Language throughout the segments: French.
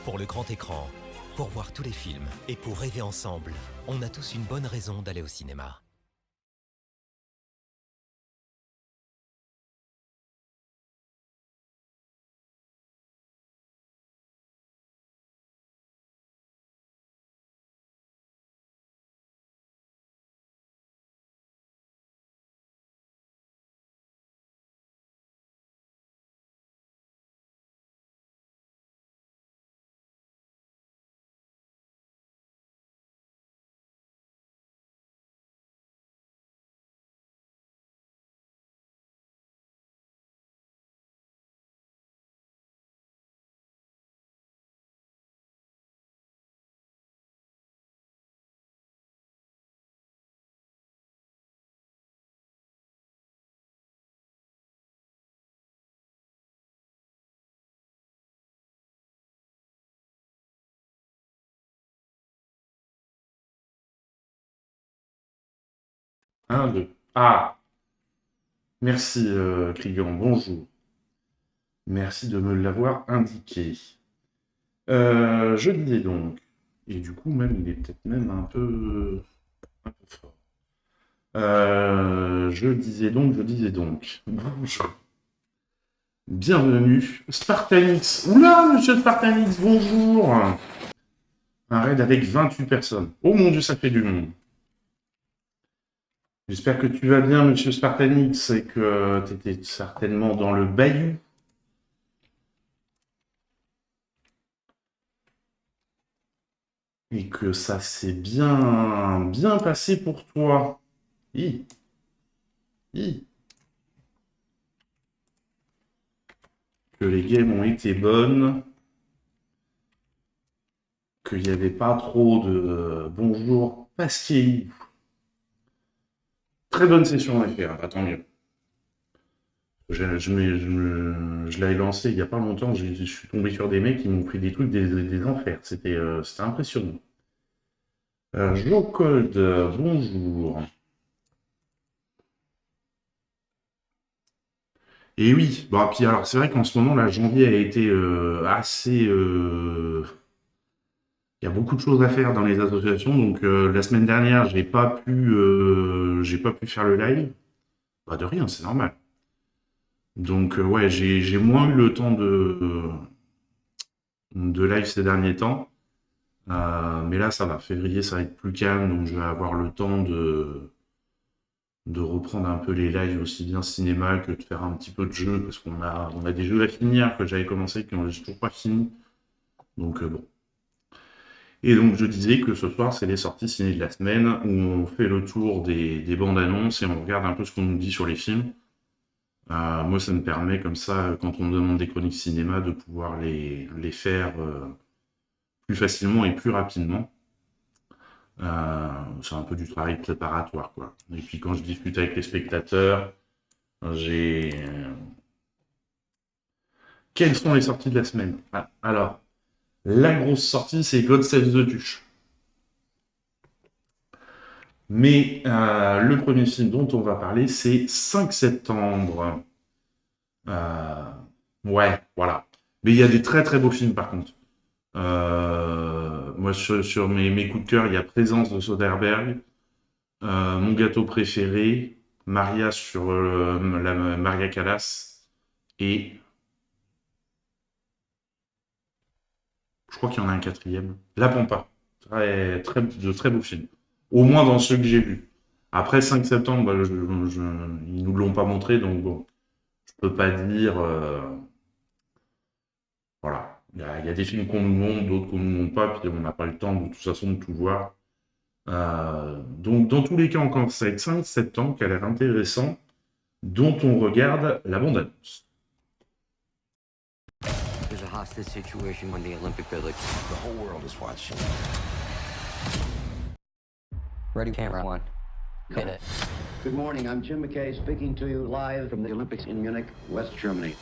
Pour le grand écran, pour voir tous les films et pour rêver ensemble, on a tous une bonne raison d'aller au cinéma. Un, deux. Ah, merci, Krigan, bonjour. Merci de me l'avoir indiqué. Je disais donc, et du coup, même, il est peut-être même un peu fort. Je disais donc. Bonjour. Bienvenue, Spartanix. Oula, monsieur Spartanix, bonjour. Un raid avec 28 personnes. Oh mon dieu, ça fait du monde. J'espère que tu vas bien, monsieur Spartanix, et que tu étais certainement dans le bayou. Et que ça s'est bien passé pour toi. Hi, hi. Que les games ont été bonnes, qu'il n'y avait pas trop de bonjour Pasquier. Très bonne session en effet, hein, tant mieux. Je l'avais lancé il n'y a pas longtemps, je suis tombé sur des mecs qui m'ont pris des trucs des enfers. C'était impressionnant. Jocold, bonjour. Et oui, bon, puis alors c'est vrai qu'en ce moment, là, janvier a été assez. Il y a beaucoup de choses à faire dans les associations, donc la semaine dernière, j'ai pas pu faire le live. Bah de rien, c'est normal. Donc ouais, j'ai moins eu le temps de live ces derniers temps. Mais là, ça va. Février, ça va être plus calme, donc je vais avoir le temps de reprendre un peu les lives aussi bien cinéma que de faire un petit peu de jeux, parce on a des jeux à finir que j'avais commencé, que j'ai toujours pas fini. Donc bon. Et donc je disais que ce soir, c'est les sorties ciné de la semaine, où on fait le tour des bandes annonces et on regarde un peu ce qu'on nous dit sur les films. Moi, ça me permet, comme ça, quand on me demande des chroniques cinéma, de pouvoir les faire plus facilement et plus rapidement. C'est un peu du travail préparatoire, quoi. Et puis quand je discute avec les spectateurs, j'ai... Quelles sont les sorties de la semaine? Alors, la grosse sortie, c'est God Save the Duche. Mais le premier film dont on va parler, c'est 5 septembre. Euh, ouais, voilà. Mais il y a des très très beaux films par contre. Moi, sur mes coups de cœur, il y a Présence de Soderbergh, Mon gâteau préféré, Maria sur la Maria Callas, et je crois qu'il y en a un quatrième, La Pampa. De très beaux films. Au moins dans ceux que j'ai vus. Après 5 septembre, bah, ils nous l'ont pas montré, donc bon, je peux pas dire. Voilà. Il y a des films qu'on nous montre, d'autres qu'on nous montre pas, puis on n'a pas le temps de toute façon de tout voir. Donc, dans tous les cas, encore, ça va être 5 septembre qui a l'air intéressant, dont on regarde la bande-annonce. There's a hostage situation in the Olympic Village. The whole world is watching. Ready, camera one. Hit it. Good morning. I'm Jim McKay speaking to you live from the Olympics in Munich, West Germany.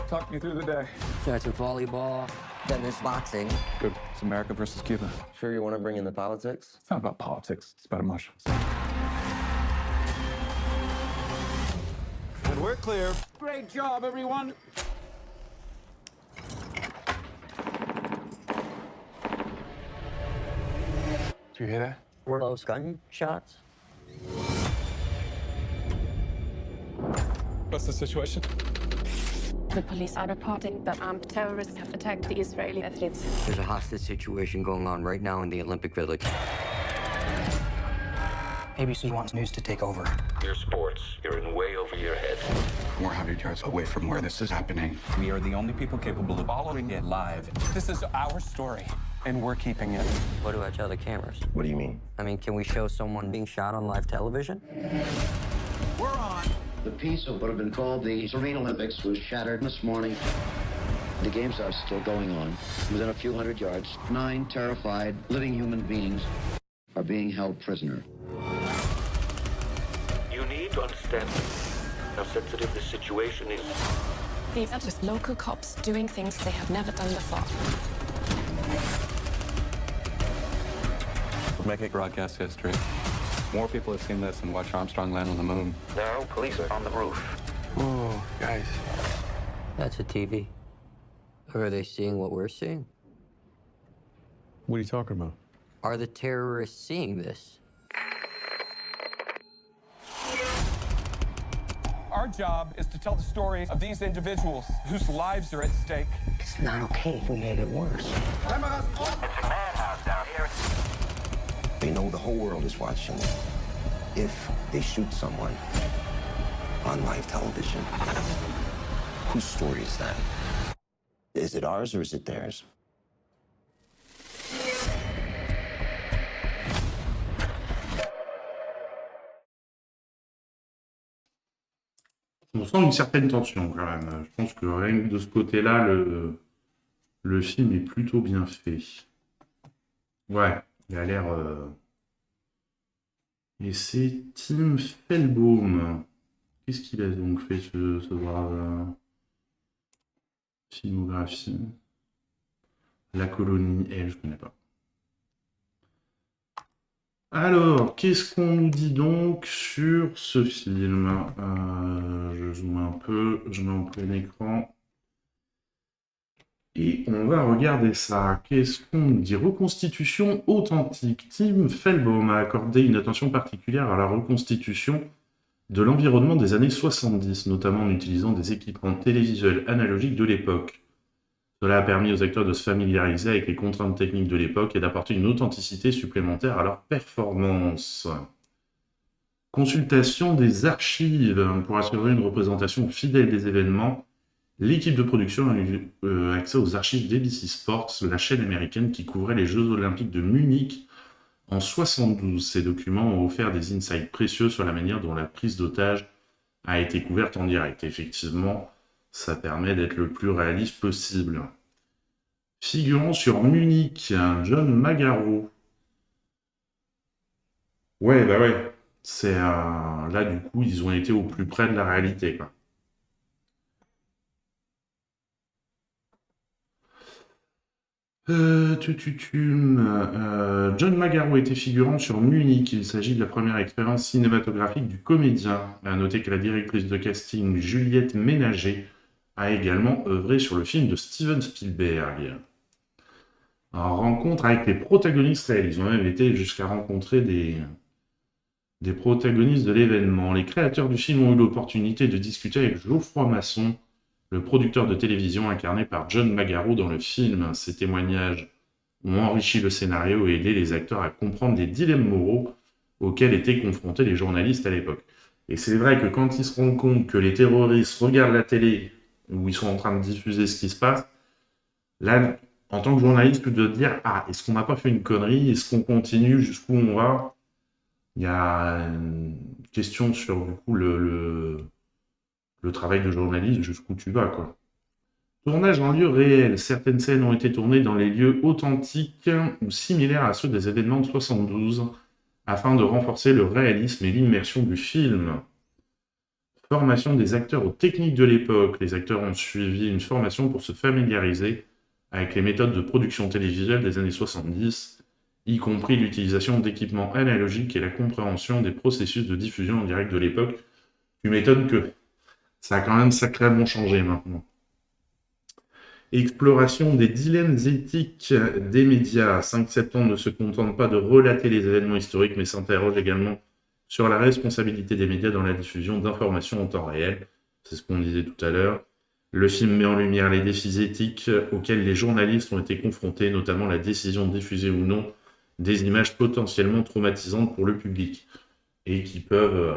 Talk me through the day. Starts with volleyball, then there's boxing. Good. It's America versus Cuba. Sure you want to bring in the politics? It's not about politics. It's about emotions. And we're clear. Great job, everyone. Do you hear that? Were those gunshots? What's the situation? The police are reporting that armed terrorists have attacked the Israeli athletes. There's a hostage situation going on right now in the Olympic Village. ABC wants news to take over. Your sports, you're in way over your head. 400 yards away from where this is happening. We are the only people capable of following it live. This is our story, and we're keeping it. What do I tell the cameras? What do you mean? I mean, can we show someone being shot on live television? We're on. The peace of what have been called the Serene Olympics was shattered this morning. The games are still going on. Within a few hundred yards, 9 terrified, living human beings are being held prisoner. You need to understand how sensitive this situation is. These are just local cops doing things they have never done before. We'll make it broadcast history. More people have seen this than watch Armstrong land on the moon. Now, police are on the roof. Whoa, guys. That's a TV. Or are they seeing what we're seeing? What are you talking about? Are the terrorists seeing this? Our job is to tell the story of these individuals whose lives are at stake. It's not okay if we made it worse. It's a madhouse down here. They know the whole world is watching. If they shoot someone on live television, whose story is that? Is it ours or is it theirs? On sent une certaine tension quand même. Je pense que rien que de ce côté-là, le film est plutôt bien fait. Ouais, il a l'air... Et c'est Tim Fellbaum. Qu'est-ce qu'il a donc fait ce brave filmographie? La colonie, elle, je connais pas. Alors, qu'est-ce qu'on nous dit donc sur ce film? Je zoome un peu, je mets en plein écran. Et on va regarder ça. Qu'est-ce qu'on nous dit? Reconstitution authentique. Tim Fellbaum a accordé une attention particulière à la reconstitution de l'environnement des années 70, notamment en utilisant des équipements télévisuels analogiques de l'époque. Cela a permis aux acteurs de se familiariser avec les contraintes techniques de l'époque et d'apporter une authenticité supplémentaire à leur performance. Consultation des archives. Pour assurer une représentation fidèle des événements, l'équipe de production a eu accès aux archives d'ABC Sports, la chaîne américaine qui couvrait les Jeux Olympiques de Munich en 1972. Ces documents ont offert des insights précieux sur la manière dont la prise d'otage a été couverte en direct. Effectivement, ça permet d'être le plus réaliste possible. Figurant sur Munich, John Magaro. Ouais, bah ouais. C'est là, du coup, ils ont été au plus près de la réalité, quoi. John Magaro était figurant sur Munich. Il s'agit de la première expérience cinématographique du comédien. À noter que la directrice de casting Juliette Ménager a également œuvré sur le film de Steven Spielberg. En rencontre avec les protagonistes réels. Ils ont même été jusqu'à rencontrer des protagonistes de l'événement. Les créateurs du film ont eu l'opportunité de discuter avec Geoffroy Masson, le producteur de télévision incarné par John Magaro dans le film. Ces témoignages ont enrichi le scénario et aidé les acteurs à comprendre les dilemmes moraux auxquels étaient confrontés les journalistes à l'époque. Et c'est vrai que quand ils se rendent compte que les terroristes regardent la télé, où ils sont en train de diffuser ce qui se passe, là, en tant que journaliste, tu dois te dire « Ah, est-ce qu'on n'a pas fait une connerie? Est-ce qu'on continue? Jusqu'où on va ?» Il y a une question sur, du coup, le travail de journaliste, jusqu'où tu vas, quoi. Tournage en lieu réel. Certaines scènes ont été tournées dans les lieux authentiques ou similaires à ceux des événements de 72, afin de renforcer le réalisme et l'immersion du film. Formation des acteurs aux techniques de l'époque. Les acteurs ont suivi une formation pour se familiariser avec les méthodes de production télévisuelle des années 70, y compris l'utilisation d'équipements analogiques et la compréhension des processus de diffusion en direct de l'époque. Tu m'étonnes que ça a quand même sacrément changé maintenant. Exploration des dilemmes éthiques des médias. 5 septembre ne se contente pas de relater les événements historiques, mais s'interroge également sur la responsabilité des médias dans la diffusion d'informations en temps réel. C'est ce qu'on disait tout à l'heure. Le film met en lumière les défis éthiques auxquels les journalistes ont été confrontés, notamment la décision de diffuser ou non des images potentiellement traumatisantes pour le public et qui peuvent...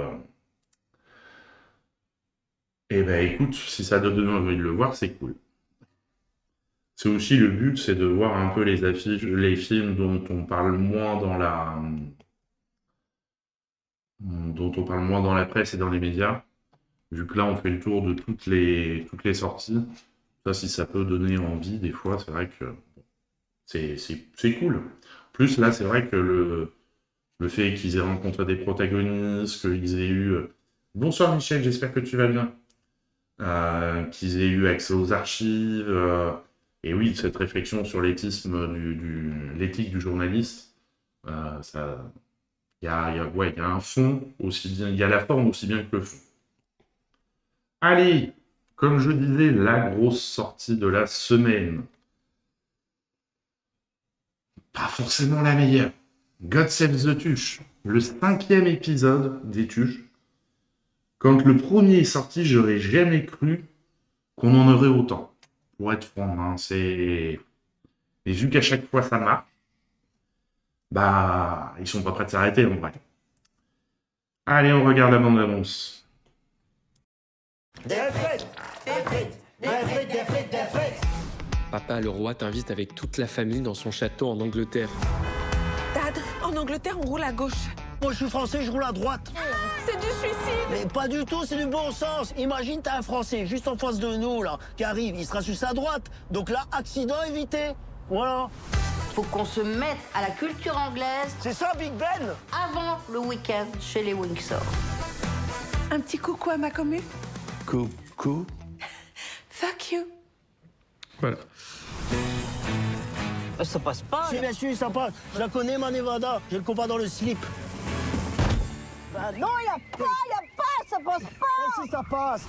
Eh ben écoute, si ça donne envie de le voir, c'est cool. C'est aussi le but, c'est de voir un peu les affiches, les films dont on parle moins dans la presse et dans les médias. Vu que là, on fait le tour de toutes les sorties. Ça, si ça peut donner envie, des fois, c'est vrai que c'est cool. Plus, là, c'est vrai que le fait qu'ils aient rencontré des protagonistes, qu'ils aient eu... Bonsoir Michel, j'espère que tu vas bien. Qu'ils aient eu accès aux archives... Et oui, cette réflexion sur l'éthique du journaliste, ça Ouais, il y a un fond aussi bien, il y a la forme aussi bien que le fond. Allez, comme je disais, la grosse sortie de la semaine. Pas forcément la meilleure. God Save the Tuche, le 5e épisode des Tuches. Quand le premier est sorti, j'aurais jamais cru qu'on en aurait autant. Pour être franc, hein, c'est... Et vu qu'à chaque fois ça marche, bah, ils sont pas prêts de s'arrêter en vrai. Allez, on regarde la bande-annonce. Papa, le roi t'invite avec toute la famille dans son château en Angleterre. Dad, en Angleterre, on roule à gauche. Moi, je suis français, je roule à droite. C'est du suicide. Mais pas du tout, c'est du bon sens. Imagine, t'as un Français juste en face de nous, là, qui arrive, il sera sur sa droite. Donc là, accident évité. Voilà. Faut qu'on se mette à la culture anglaise. C'est ça, Big Ben. Avant le week-end chez les Windsor. Un petit coucou à ma commu. Coucou. Fuck you. Voilà. Ça passe pas. Si, bien sûr, ça passe. Je la connais, ma Nevada. J'ai le compas dans le slip. Bah non, y a pas, ça passe pas. Si, ça passe.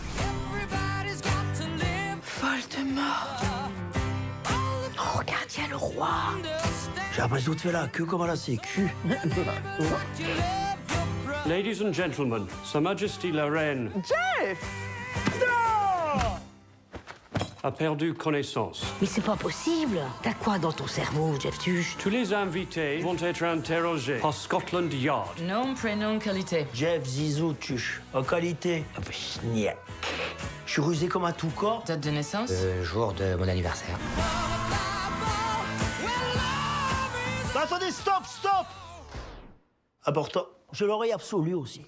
Voldemort. Oh, regarde, y a le roi. J'ai l'impression de faire la queue comme à la sécu. Ladies and gentlemen, Sa Majesty la Reine Jeff! Non! a perdu connaissance. Mais c'est pas possible. T'as quoi dans ton cerveau, Jeff Tuche? Tous les invités vont être interrogés par Scotland Yard. Nom, prénom, qualité. Jeff Zizou Tuche. En qualité. Je suis rusé comme un tout corps. Date de naissance? Jour de mon anniversaire. Attendez, stop! Important. Je l'aurais absolu aussi.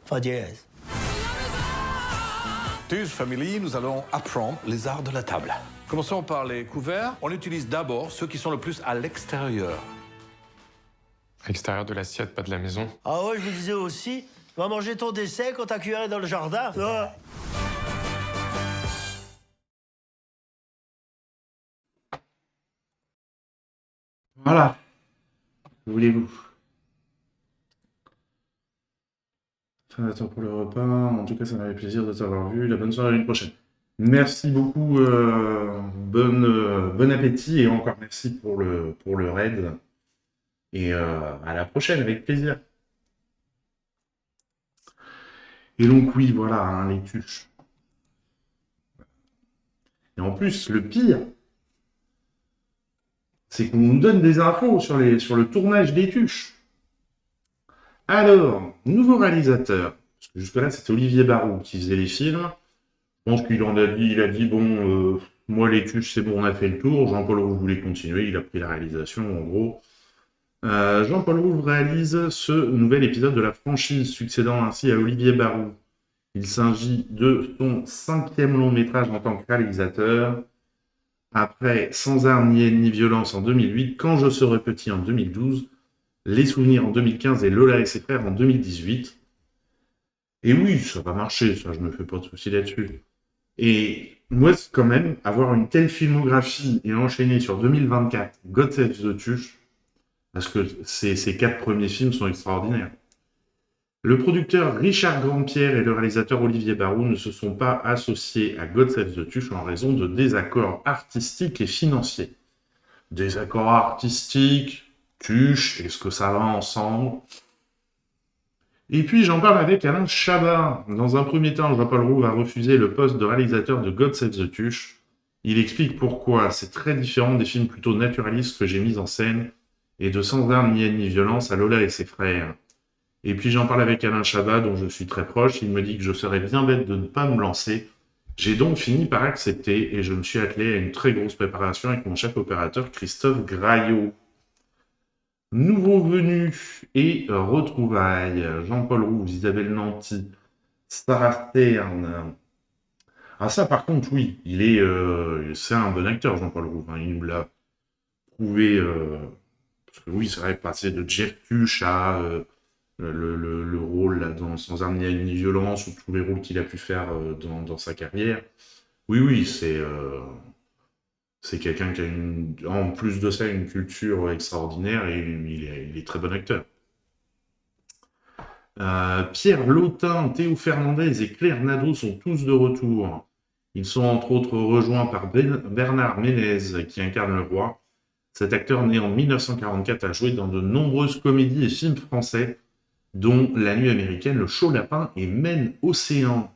Fa dièse. Tuche Family, nous allons apprendre les arts de la table. Commençons par les couverts. On utilise d'abord ceux qui sont le plus à l'extérieur. À l'extérieur de l'assiette, pas de la maison. Ah ouais, je vous disais aussi, va manger ton décès quand ta cuillère est dans le jardin. Ah. Voilà. Que voulez-vous? Fin d'attente pour le repas. En tout cas, ça m'a fait plaisir de t'avoir vu. La bonne soirée à l'année prochaine. Merci beaucoup. Bon appétit et encore merci pour le raid. Et à la prochaine, avec plaisir. Et donc oui, voilà, hein, les tuches. Et en plus, le pire, c'est qu'on nous donne des infos sur le tournage des tuches. Alors, nouveau réalisateur. Parce que jusque-là, c'était Olivier Barou qui faisait les films. Je pense qu'il a dit, bon, moi les tuches, c'est bon, on a fait le tour. Jean-Paul Rouve voulait continuer, il a pris la réalisation, en gros. Jean-Paul Rouve réalise ce nouvel épisode de la franchise, succédant ainsi à Olivier Barou. Il s'agit de son 5e long métrage en tant que réalisateur. Après Sans armes ni haine ni violence en 2008, Quand je serai petit en 2012, Les souvenirs en 2015 et Lola et ses frères en 2018. Et oui, ça va marcher, ça, je me fais pas de soucis là-dessus. Et moi, quand même, avoir une telle filmographie et enchaîner sur 2024, God Save the Tuche, parce que ces 4 premiers films sont extraordinaires. Le producteur Richard Grandpierre et le réalisateur Olivier Barou ne se sont pas associés à God Save the Tuche en raison de désaccords artistiques et financiers. Désaccords artistiques, Tuche, est-ce que ça va ensemble? Et puis j'en parle avec Alain Chabat. Dans un premier temps, Jean-Paul Rouve a refusé le poste de réalisateur de God Save the Tuche. Il explique pourquoi. C'est très différent des films plutôt naturalistes que j'ai mis en scène et de Sans armes ni haine ni violence à Lola et ses frères. Et puis j'en parle avec Alain Chabat, dont je suis très proche. Il me dit que je serais bien bête de ne pas me lancer. J'ai donc fini par accepter et je me suis attelé à une très grosse préparation avec mon chef opérateur Christophe Graillot. Nouveau venu et retrouvailles. Jean-Paul Rouve, Isabelle Nanty, Sarah Stern. Ah ça par contre oui, c'est un bon acteur Jean-Paul Rouve. Hein. Il nous l'a prouvé. Parce que oui, c'est vrai, passer de Jeff Tuche à le rôle là, dans Sans armes ni haine ni violence ou tous les rôles qu'il a pu faire dans sa carrière. Oui, c'est C'est quelqu'un qui a en plus de ça une culture extraordinaire et il est très bon acteur. Pierre Lotin, Théo Fernandez et Claire Nadeau sont tous de retour. Ils sont entre autres rejoints par Bernard Ménez qui incarne le roi. Cet acteur né en 1944 a joué dans de nombreuses comédies et films français, dont La Nuit américaine, Le Chaud Lapin et Maine Océan.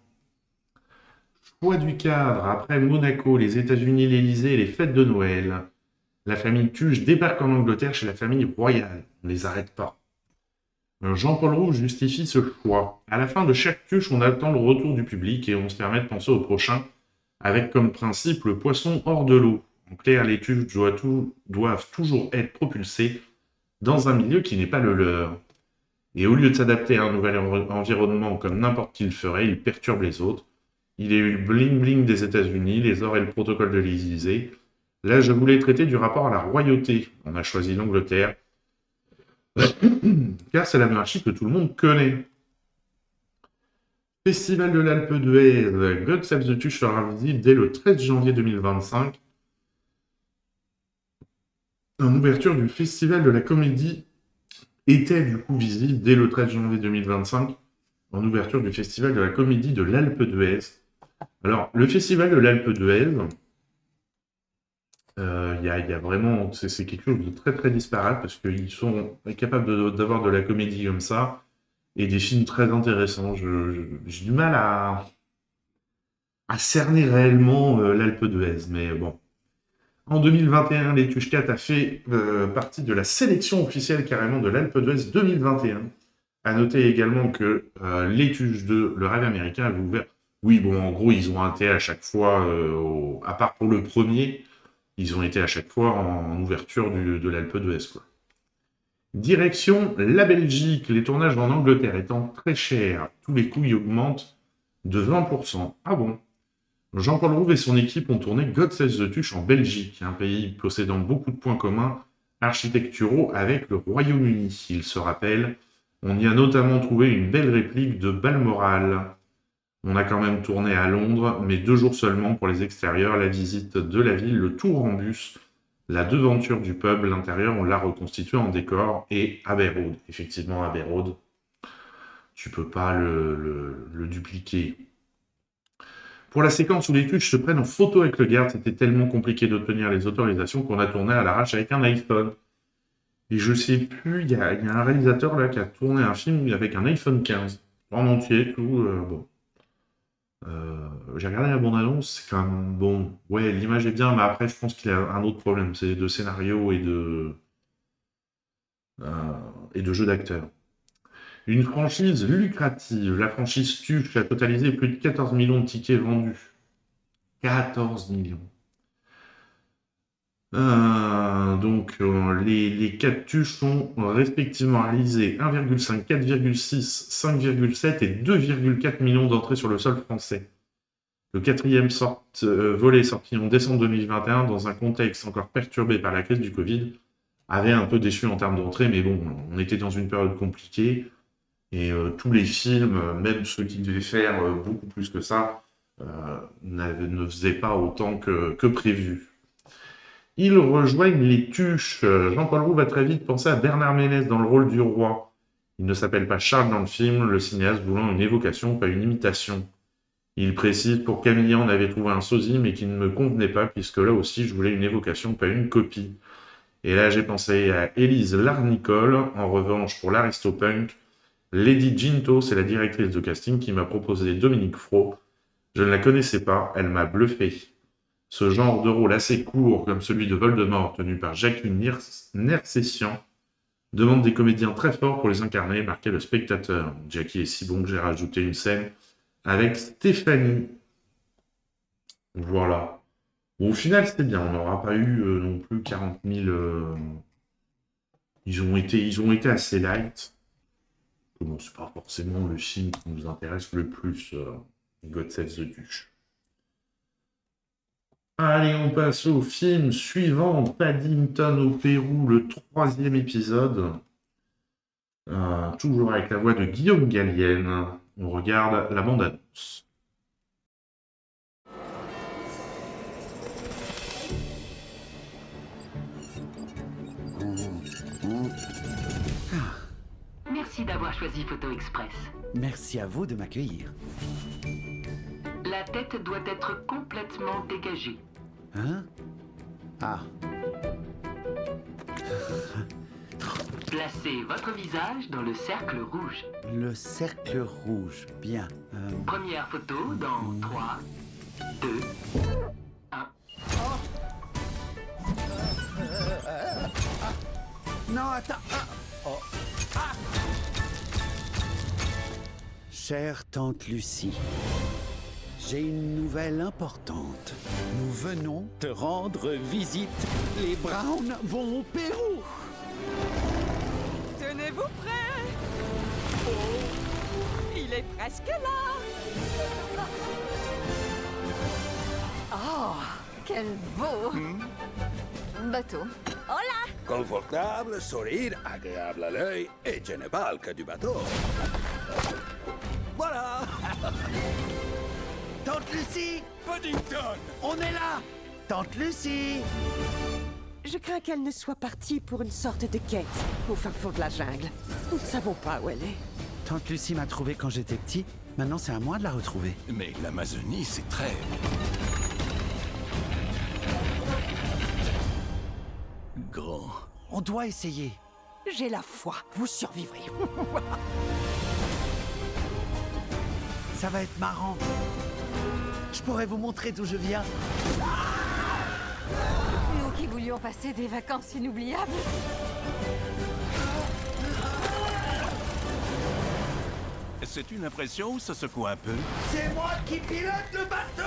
Choix du cadre, après Monaco, les États-Unis, l'Élysée et les fêtes de Noël. La famille Tuche débarque en Angleterre chez la famille royale. On ne les arrête pas. Jean-Paul Rouge justifie ce choix. À la fin de chaque Tuche, on attend le retour du public et on se permet de penser au prochain, avec comme principe le poisson hors de l'eau. En clair, les Tuches doivent toujours être propulsés dans un milieu qui n'est pas le leur. Et au lieu de s'adapter à un nouvel environnement comme n'importe qui le ferait, il perturbe les autres. Il y a eu le bling-bling des États-Unis, les ors et le protocole de l'Élysée. Là, je voulais traiter du rapport à la royauté. On a choisi l'Angleterre, car c'est la monarchie que tout le monde connaît. Festival de l'Alpe d'Huez, God Save the Tuche sera visible dès le 13 janvier 2025. En ouverture du Festival de la Comédie était du coup visible dès le 13 janvier 2025, en ouverture du Festival de la Comédie de l'Alpe d'Huez. Alors, le Festival de l'Alpe d'Huez, il y a vraiment, c'est quelque chose de très très disparate, parce qu'ils sont capables d'avoir de la comédie comme ça, et des films très intéressants. J'ai du mal à cerner réellement l'Alpe d'Huez, mais bon. En 2021, les Tuches 4 a fait partie de la sélection officielle carrément de l'Alpe d'Huez 2021. À noter également que les Tuches 2, le rêve américain, avait ouvert. Oui, bon, en gros, ils ont été à chaque fois, à part pour le premier, ils ont été à chaque fois en ouverture de l'Alpe d'Huez, quoi. Direction la Belgique. Les tournages en Angleterre étant très chers, tous les coûts y augmentent de 20%. Ah bon? Jean-Paul Rouve et son équipe ont tourné God Save the Tuche en Belgique, un pays possédant beaucoup de points communs architecturaux avec le Royaume-Uni. Il se rappelle, on y a notamment trouvé une belle réplique de Balmoral. On a quand même tourné à Londres, mais 2 jours seulement pour les extérieurs, la visite de la ville, le tour en bus, la devanture du pub, l'intérieur, on l'a reconstitué en décor, et Abbey Road. Effectivement, Abbey Road, tu peux pas le dupliquer. Pour la séquence où les Tuches se prennent en photo avec le garde, c'était tellement compliqué d'obtenir les autorisations qu'on a tourné à l'arrache avec un iPhone. Et je sais plus, il y a un réalisateur là qui a tourné un film avec un iPhone 15, en entier, tout, bon. J'ai regardé la bande-annonce, c'est quand même bon. Ouais, l'image est bien, mais après, je pense qu'il y a un autre problème, c'est de scénario et de jeu d'acteur. Une franchise lucrative. La franchise Tuche a totalisé plus de 14 millions de tickets vendus. 14 millions. Donc, les 4 Tuches sont respectivement réalisés 1,5, 4,6, 5,7 et 2,4 millions d'entrées sur le sol français. Le 4e volet sorti en décembre 2021 dans un contexte encore perturbé par la crise du Covid avait un peu déçu en termes d'entrée, mais bon, on était dans une période compliquée et tous les films, même ceux qui devaient faire beaucoup plus que ça, ne faisaient pas autant que prévu. Ils rejoignent les Tuches. Jean-Paul Rouve va très vite penser à Bernard Ménez dans le rôle du roi. Il ne s'appelle pas Charles dans le film, le cinéaste voulant une évocation, pas une imitation. Il précise pour Camilla, on avait trouvé un sosie, mais qui ne me convenait pas, puisque là aussi, je voulais une évocation, pas une copie. Et là, j'ai pensé à Élise Larnicole. En revanche, pour l'Aristopunk, Lady Ginto, c'est la directrice de casting qui m'a proposé Dominique Fro. Je ne la connaissais pas, elle m'a bluffé. Ce genre de rôle assez court, comme celui de Voldemort, tenu par Jacques Nersessian, demande des comédiens très forts pour les incarner, marquait le spectateur. Jackie est si bon que j'ai rajouté une scène avec Stéphanie. Voilà. Bon, au final, c'était bien. On n'aura pas eu non plus 40 000... Ils ont été assez light. Bon, c'est pas forcément le film qui nous intéresse le plus, God Save the Tuche. Allez, on passe au film suivant, Paddington au Pérou, le 3e épisode. Toujours avec la voix de Guillaume Gallienne. On regarde la bande-annonce. choisi Photo Express. Merci à vous de m'accueillir. La tête doit être complètement dégagée. Hein? Ah. Placez votre visage dans le cercle rouge. Le cercle rouge, bien. Première photo dans 3, 2, 1. Non, attends. Chère tante Lucie, j'ai une nouvelle importante. Nous venons te rendre visite. Les Browns vont au Pérou. Tenez-vous prêts. Oh, il est presque là. Oh, quel beau bateau. Hola. Confortable, sourire, agréable à l'œil, et je ne parle que du bateau. Voilà. Tante Lucie! Paddington! On est là! Tante Lucie! Je crains qu'elle ne soit partie pour une sorte de quête au fin fond de la jungle. Nous ne savons pas où elle est. Tante Lucie m'a trouvé quand j'étais petit. Maintenant, c'est à moi de la retrouver. Mais l'Amazonie, c'est très... grand. On doit essayer. J'ai la foi. Vous survivrez. Ça va être marrant. Je pourrais vous montrer d'où je viens. Nous qui voulions passer des vacances inoubliables. C'est une impression ou ça secoue un peu? C'est moi qui pilote le bateau!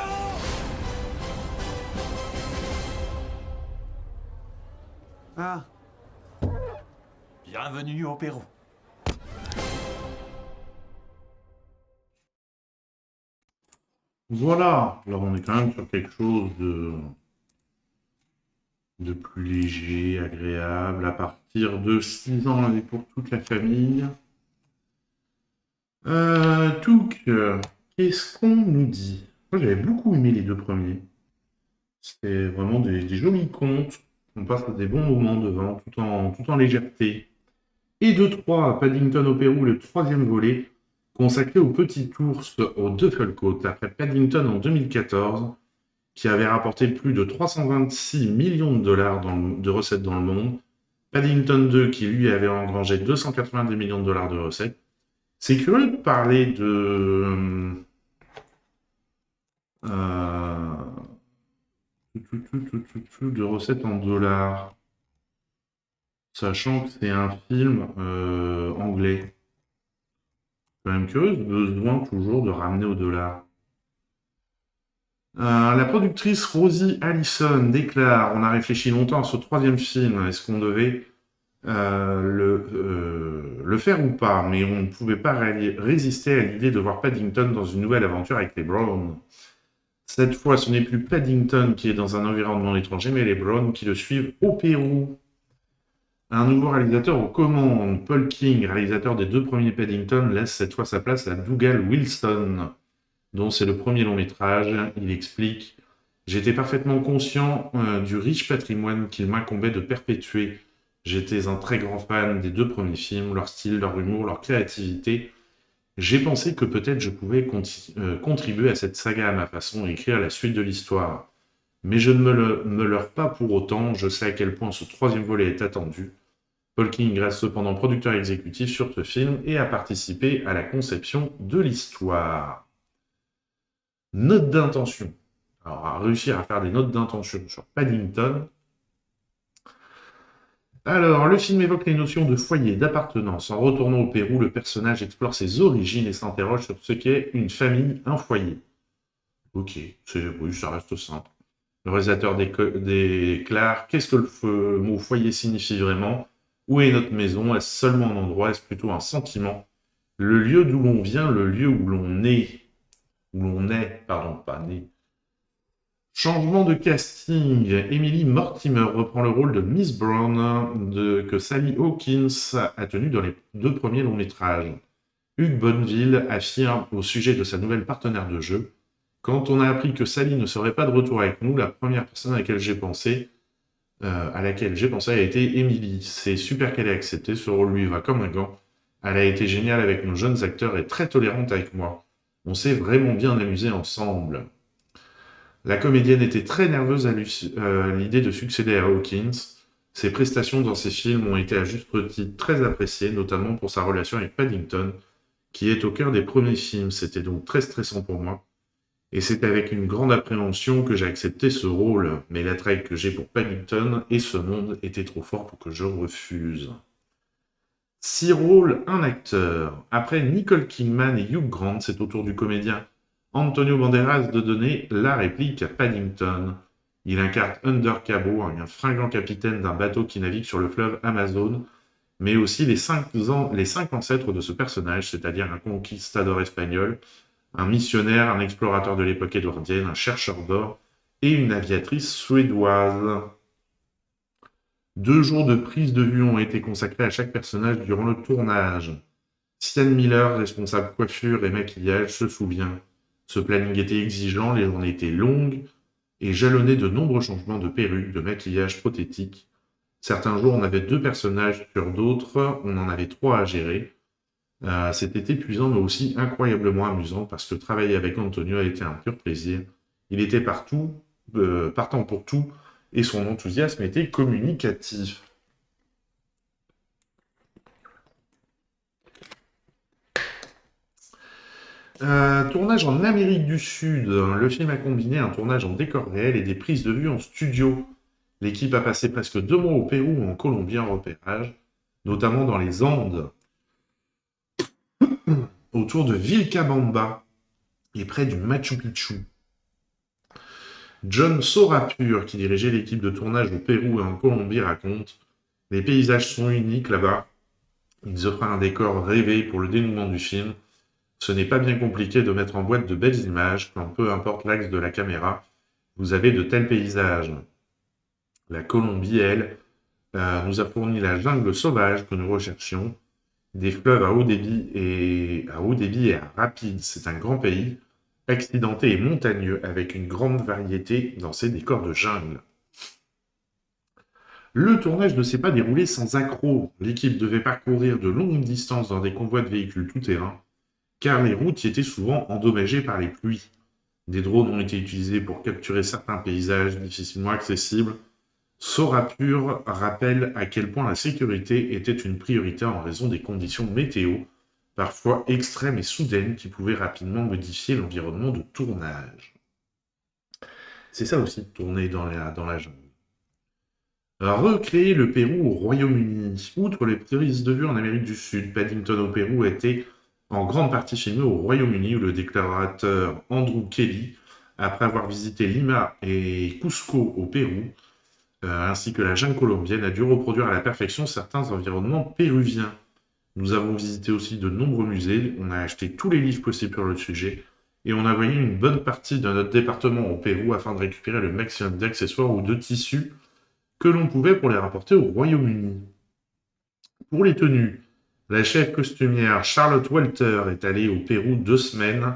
Ah. Bienvenue au Pérou. Voilà, là on est quand même sur quelque chose de plus léger, agréable, à partir de 6 ans et pour toute la famille. Touk, qu'est-ce qu'on nous dit? Moi j'avais beaucoup aimé les deux premiers. C'était vraiment des jolis contes. On passe des bons moments devant, tout en légèreté. Et de 3, Paddington au Pérou, le troisième volet, consacré au petit ours au Duffelcoat, après Paddington en 2014, qui avait rapporté plus de 326 millions de dollars de recettes dans le monde. Paddington 2, qui lui avait engrangé 290 millions de dollars de recettes. C'est curieux de parler de recettes en dollars, sachant que c'est un film anglais. Quand même curieux, besoin toujours de ramener au dollar. La productrice Rosie Allison déclare: on a réfléchi longtemps à ce troisième film, est-ce qu'on devait le faire ou pas, mais on ne pouvait pas résister à l'idée de voir Paddington dans une nouvelle aventure avec les Browns. Cette fois, ce n'est plus Paddington qui est dans un environnement étranger, mais les Browns qui le suivent au Pérou. Un nouveau réalisateur aux commandes, Paul King, réalisateur des deux premiers Paddington, laisse cette fois sa place à Dougal Wilson, dont c'est le premier long métrage. Il explique: j'étais parfaitement conscient du riche patrimoine qu'il m'incombait de perpétuer. J'étais un très grand fan des deux premiers films, leur style, leur humour, leur créativité. J'ai pensé que peut-être je pouvais contribuer à cette saga à ma façon et écrire la suite de l'histoire. Mais je ne me leurre pas pour autant, je sais à quel point ce troisième volet est attendu. Paul King reste cependant producteur exécutif sur ce film et a participé à la conception de l'histoire. Note d'intention. Alors, à réussir à faire des notes d'intention sur Paddington. Alors, le film évoque les notions de foyer, d'appartenance. En retournant au Pérou, le personnage explore ses origines et s'interroge sur ce qu'est une famille, un foyer. Ok, oui, ça reste simple. Le réalisateur déclare: qu'est-ce que le mot foyer signifie vraiment? Où est notre maison? Est-ce seulement un endroit? Est-ce plutôt un sentiment? Le lieu d'où l'on vient, le lieu où l'on est. Où l'on est, pardon, pas né. Changement de casting. Emily Mortimer reprend le rôle de Miss Brown que Sally Hawkins a tenu dans les deux premiers longs métrages. Hugh Bonneville affirme au sujet de sa nouvelle partenaire de jeu: quand on a appris que Sally ne serait pas de retour avec nous, la première personne à laquelle j'ai pensé a été Emily. C'est super qu'elle ait accepté, ce rôle lui va comme un gant. Elle a été géniale avec nos jeunes acteurs et très tolérante avec moi. On s'est vraiment bien amusé ensemble. La comédienne était très nerveuse à l'idée de succéder à Hawkins. Ses prestations dans ces films ont été à juste titre très appréciées, notamment pour sa relation avec Paddington, qui est au cœur des premiers films. C'était donc très stressant pour moi. Et c'est avec une grande appréhension que j'ai accepté ce rôle. Mais l'attrait que j'ai pour Paddington et ce monde était trop fort pour que je refuse. 6 rôles, 1 acteur. Après Nicole Kidman et Hugh Grant, c'est au tour du comédien Antonio Banderas de donner la réplique à Paddington. Il incarne Undercabo, un fringant capitaine d'un bateau qui navigue sur le fleuve Amazon, mais aussi les 5 ancêtres de ce personnage, c'est-à-dire un conquistador espagnol, un missionnaire, un explorateur de l'époque édouardienne, un chercheur d'or et une aviatrice suédoise. 2 jours de prise de vue ont été consacrés à chaque personnage durant le tournage. Sian Miller, responsable coiffure et maquillage, se souvient. Ce planning était exigeant, les journées étaient longues et jalonnées de nombreux changements de perruques, de maquillage prothétique. Certains jours, on avait 2 personnages sur d'autres, on en avait 3 à gérer. C'était épuisant, mais aussi incroyablement amusant, parce que travailler avec Antonio a été un pur plaisir. Il était partant pour tout, et son enthousiasme était communicatif. Tournage en Amérique du Sud. Le film a combiné un tournage en décor réel et des prises de vue en studio. L'équipe a passé presque 2 mois au Pérou ou en Colombie en repérage, notamment dans les Andes, autour de Vilcabamba et près du Machu Picchu. John Sorapur, qui dirigeait l'équipe de tournage au Pérou et en Colombie, raconte « Les paysages sont uniques là-bas. Ils offrent un décor rêvé pour le dénouement du film. Ce n'est pas bien compliqué de mettre en boîte de belles images, quand peu importe l'axe de la caméra, vous avez de tels paysages. » La Colombie, elle, nous a fourni la jungle sauvage que nous recherchions, des fleuves à haut débit et à rapide. C'est un grand pays, accidenté et montagneux, avec une grande variété dans ses décors de jungle. Le tournage ne s'est pas déroulé sans accroc. L'équipe devait parcourir de longues distances dans des convois de véhicules tout-terrain, car les routes y étaient souvent endommagées par les pluies. Des drones ont été utilisés pour capturer certains paysages difficilement accessibles. Sorapur rappelle à quel point la sécurité était une priorité en raison des conditions météo, parfois extrêmes et soudaines, qui pouvaient rapidement modifier l'environnement de tournage. C'est ça aussi, tourner dans la jungle. Recréer le Pérou au Royaume-Uni. Outre les prises de vue en Amérique du Sud, Paddington au Pérou a été en grande partie filmé au Royaume-Uni, où le déclarateur Andrew Kelly, après avoir visité Lima et Cusco au Pérou, ainsi que la jungle colombienne, a dû reproduire à la perfection certains environnements péruviens. Nous avons visité aussi de nombreux musées, on a acheté tous les livres possibles sur le sujet, et on a envoyé une bonne partie de notre département au Pérou afin de récupérer le maximum d'accessoires ou de tissus que l'on pouvait pour les rapporter au Royaume-Uni. Pour les tenues, la chef costumière Charlotte Walter est allée au Pérou 2 semaines,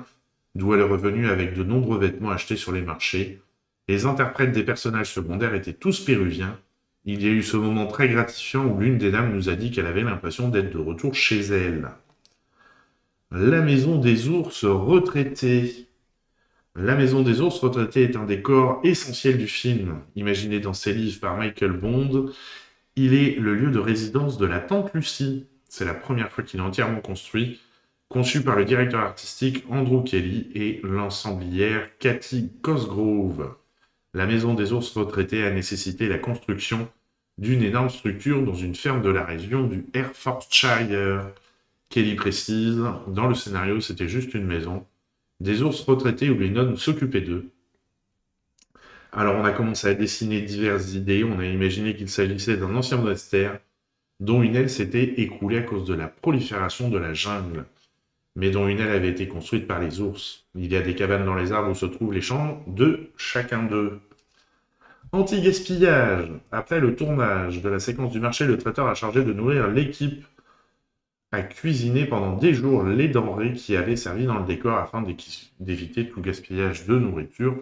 d'où elle est revenue avec de nombreux vêtements achetés sur les marchés. Les interprètes des personnages secondaires étaient tous péruviens. Il y a eu ce moment très gratifiant où l'une des dames nous a dit qu'elle avait l'impression d'être de retour chez elle. La maison des ours retraités. La maison des ours retraités est un décor essentiel du film. Imaginé dans ses livres par Michael Bond, il est le lieu de résidence de la tante Lucie. C'est la première fois qu'il est entièrement construit, conçu par le directeur artistique Andrew Kelly et l'ensemblière Cathy Cosgrove. La maison des ours retraités a nécessité la construction d'une énorme structure dans une ferme de la région du Hertfordshire. Kelly précise, dans le scénario, c'était juste une maison, des ours retraités où les nonnes s'occupaient d'eux. Alors on a commencé à dessiner diverses idées, on a imaginé qu'il s'agissait d'un ancien monastère, dont une aile s'était écroulée à cause de la prolifération de la jungle, mais dont une aile avait été construite par les ours. Il y a des cabanes dans les arbres où se trouvent les chambres de chacun d'eux. Anti-gaspillage. Après le tournage de la séquence du marché, le traiteur a chargé de nourrir l'équipe à cuisiner pendant des jours les denrées qui avaient servi dans le décor afin d'éviter tout gaspillage de nourriture.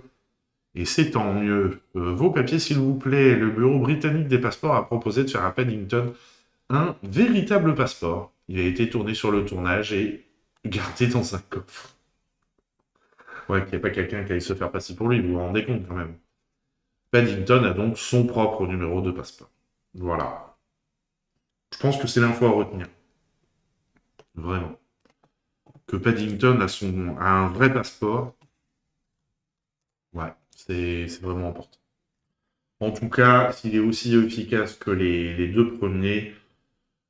Et c'est tant mieux. Vos papiers, s'il vous plaît. Le bureau britannique des passeports a proposé de faire à Paddington un véritable passeport. Il a été tourné sur le tournage et gardé dans un coffre. Ouais, qu'il n'y ait pas quelqu'un qui aille se faire passer pour lui, vous vous rendez compte quand même. Paddington a donc son propre numéro de passeport. Voilà. Je pense que c'est l'info à retenir. Vraiment. Que Paddington a un vrai passeport. Ouais, c'est vraiment important. En tout cas, s'il est aussi efficace que les deux premiers,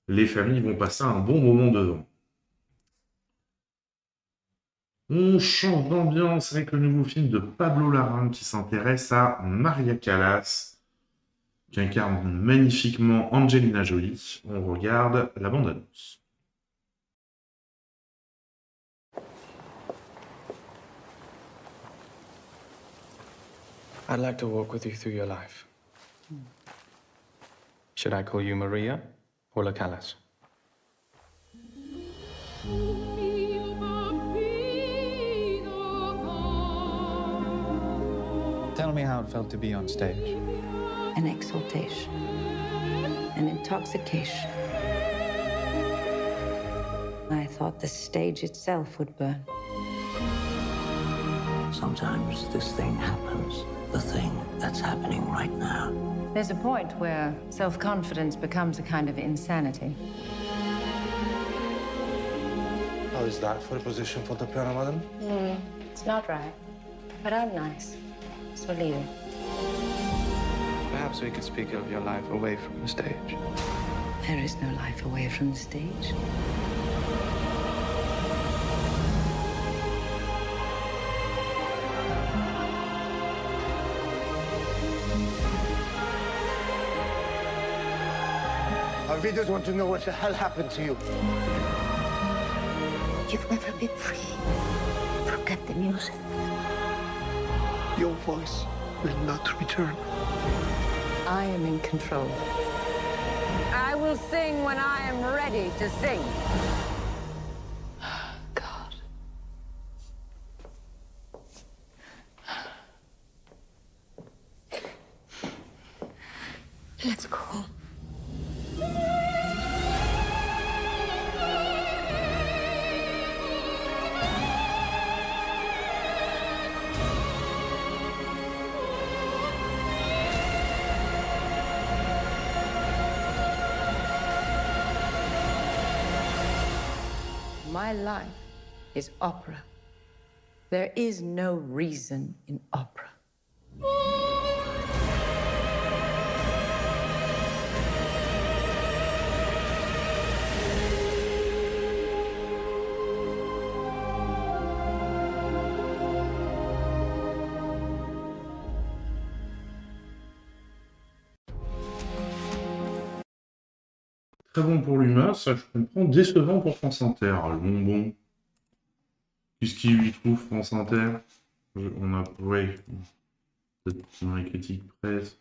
les familles vont passer un bon moment devant. On change d'ambiance avec le nouveau film de Pablo Larraín qui s'intéresse à Maria Callas, qui incarne magnifiquement Angelina Jolie. On regarde la bande-annonce. I'd like to walk with you through your life. Should I call you Maria or La Callas? Tell me how it felt to be on stage. An exaltation, an intoxication. I thought the stage itself would burn. Sometimes this thing happens, the thing that's happening right now. There's a point where self-confidence becomes a kind of insanity. How is that for a position for the piano, madam? It's not right. But I'm nice, so leave it. Perhaps we could speak of your life away from the stage. There is no life away from the stage. Our readers want to know what the hell happened to you. You've never been free. Forget the music. Your voice will not return. I am in control. I will sing when I am ready to sing. God. Let's go. My life is opera. There is no reason in opera. Très bon pour l'humain, ça je comprends. Décevant pour France Inter. Bon. Qu'est-ce qu'il lui trouve, France Inter? On a... Ouais. Peut-être dans les critiques presse...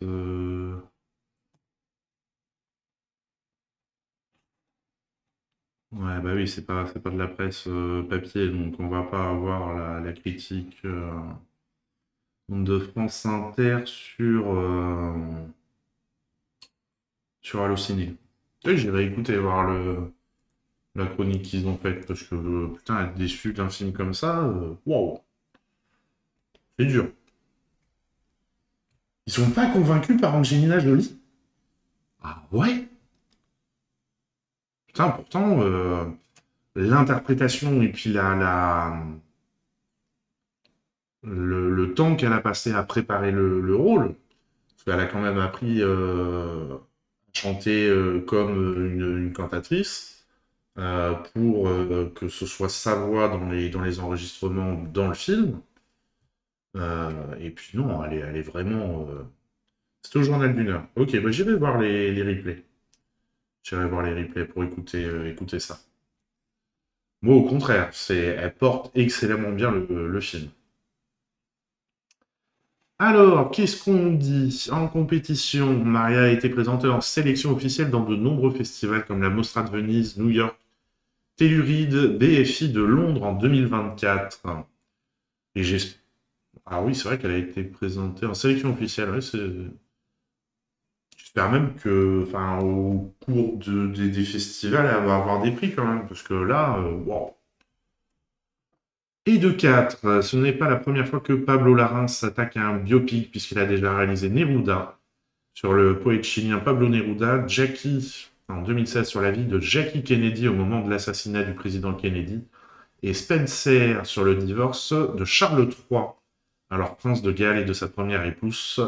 Ouais, bah oui, c'est pas de la presse papier, donc on va pas avoir la critique de France Inter sur Allociné. J'irai écouter voir la chronique qu'ils ont faite, parce que putain, être déçu d'un film comme ça, waouh, c'est dur. Ils sont pas convaincus par Angelina Jolie? Ah ouais? Putain, pourtant, l'interprétation et puis le temps qu'elle a passé à préparer le rôle, parce qu'elle a quand même appris chanter comme une cantatrice, pour que ce soit sa voix dans les enregistrements dans le film. Et puis non, elle est vraiment... C'est au journal d'une heure. Ok, bah j'irai voir les replays. J'irai voir les replays pour écouter ça. Moi, au contraire, elle porte excellemment bien le film. Alors, qu'est-ce qu'on dit? En compétition, Maria a été présentée en sélection officielle dans de nombreux festivals comme la Mostra de Venise, New York, Telluride, BFI de Londres en 2024. Et ah oui, c'est vrai qu'elle a été présentée en sélection officielle. Ouais, J'espère même que, enfin, au cours des festivals, elle va avoir des prix quand même, parce que là, wow. Et de 4, ce n'est pas la première fois que Pablo Larraín s'attaque à un biopic, puisqu'il a déjà réalisé Neruda, sur le poète chilien Pablo Neruda, Jackie, en 2016, sur la vie de Jackie Kennedy au moment de l'assassinat du président Kennedy, et Spencer sur le divorce de Charles III, alors prince de Galles et de sa première épouse,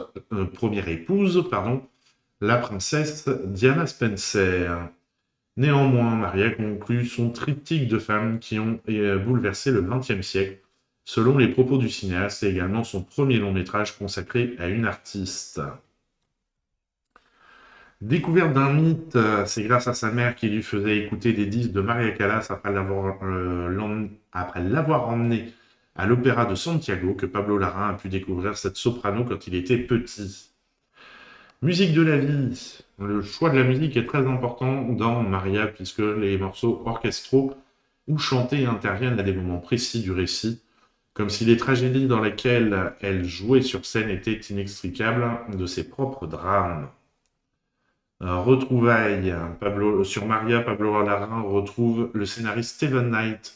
la princesse Diana Spencer. Néanmoins, Maria conclut son triptyque de femmes qui ont bouleversé le XXe siècle, selon les propos du cinéaste, et également son premier long-métrage consacré à une artiste. Découverte d'un mythe, c'est grâce à sa mère qui lui faisait écouter des disques de Maria Callas après l'avoir emmenée à l'Opéra de Santiago que Pablo Larraín a pu découvrir cette soprano quand il était petit. Musique de la vie. Le choix de la musique est très important dans Maria puisque les morceaux orchestraux ou chantés interviennent à des moments précis du récit, comme si les tragédies dans lesquelles elle jouait sur scène étaient inextricables de ses propres drames. Retrouvailles. Sur Maria, Pablo Larraín retrouve le scénariste Steven Knight,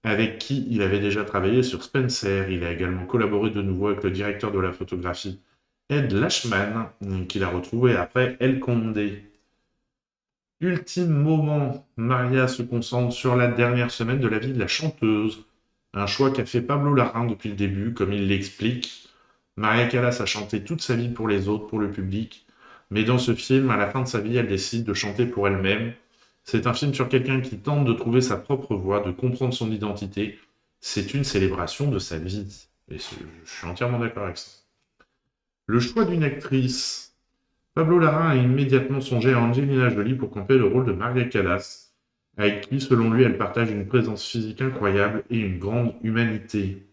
avec qui il avait déjà travaillé sur Spencer. Il a également collaboré de nouveau avec le directeur de la photographie, Ed Lachman, qu'il a retrouvé après El Condé. Ultime moment, Maria se concentre sur la dernière semaine de la vie de la chanteuse, un choix qu'a fait Pablo Larraín depuis le début, comme il l'explique. Maria Callas a chanté toute sa vie pour les autres, pour le public, mais dans ce film, à la fin de sa vie, elle décide de chanter pour elle-même. C'est un film sur quelqu'un qui tente de trouver sa propre voix, de comprendre son identité. C'est une célébration de sa vie. Et je suis entièrement d'accord avec ça. Le choix d'une actrice. Pablo Larraín a immédiatement songé à Angelina Jolie pour camper le rôle de Maria Callas, avec qui, selon lui, elle partage une présence physique incroyable et une grande humanité.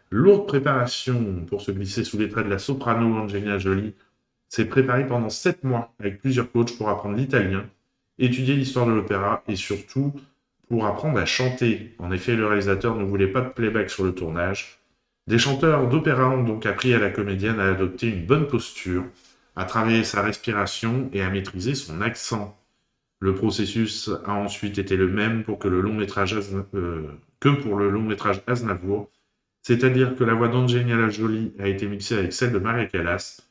Lourde préparation pour se glisser sous les traits de la soprano Angelina Jolie. S'est préparé pendant 7 mois avec plusieurs coachs pour apprendre l'italien, étudier l'histoire de l'opéra et surtout pour apprendre à chanter. En effet, le réalisateur ne voulait pas de playback sur le tournage. Des chanteurs d'opéra ont donc appris à la comédienne à adopter une bonne posture, à travailler sa respiration et à maîtriser son accent. Le processus a ensuite été le même pour que pour le long métrage Aznavour, c'est-à-dire que la voix d'Angelina Jolie a été mixée avec celle de Maria Callas.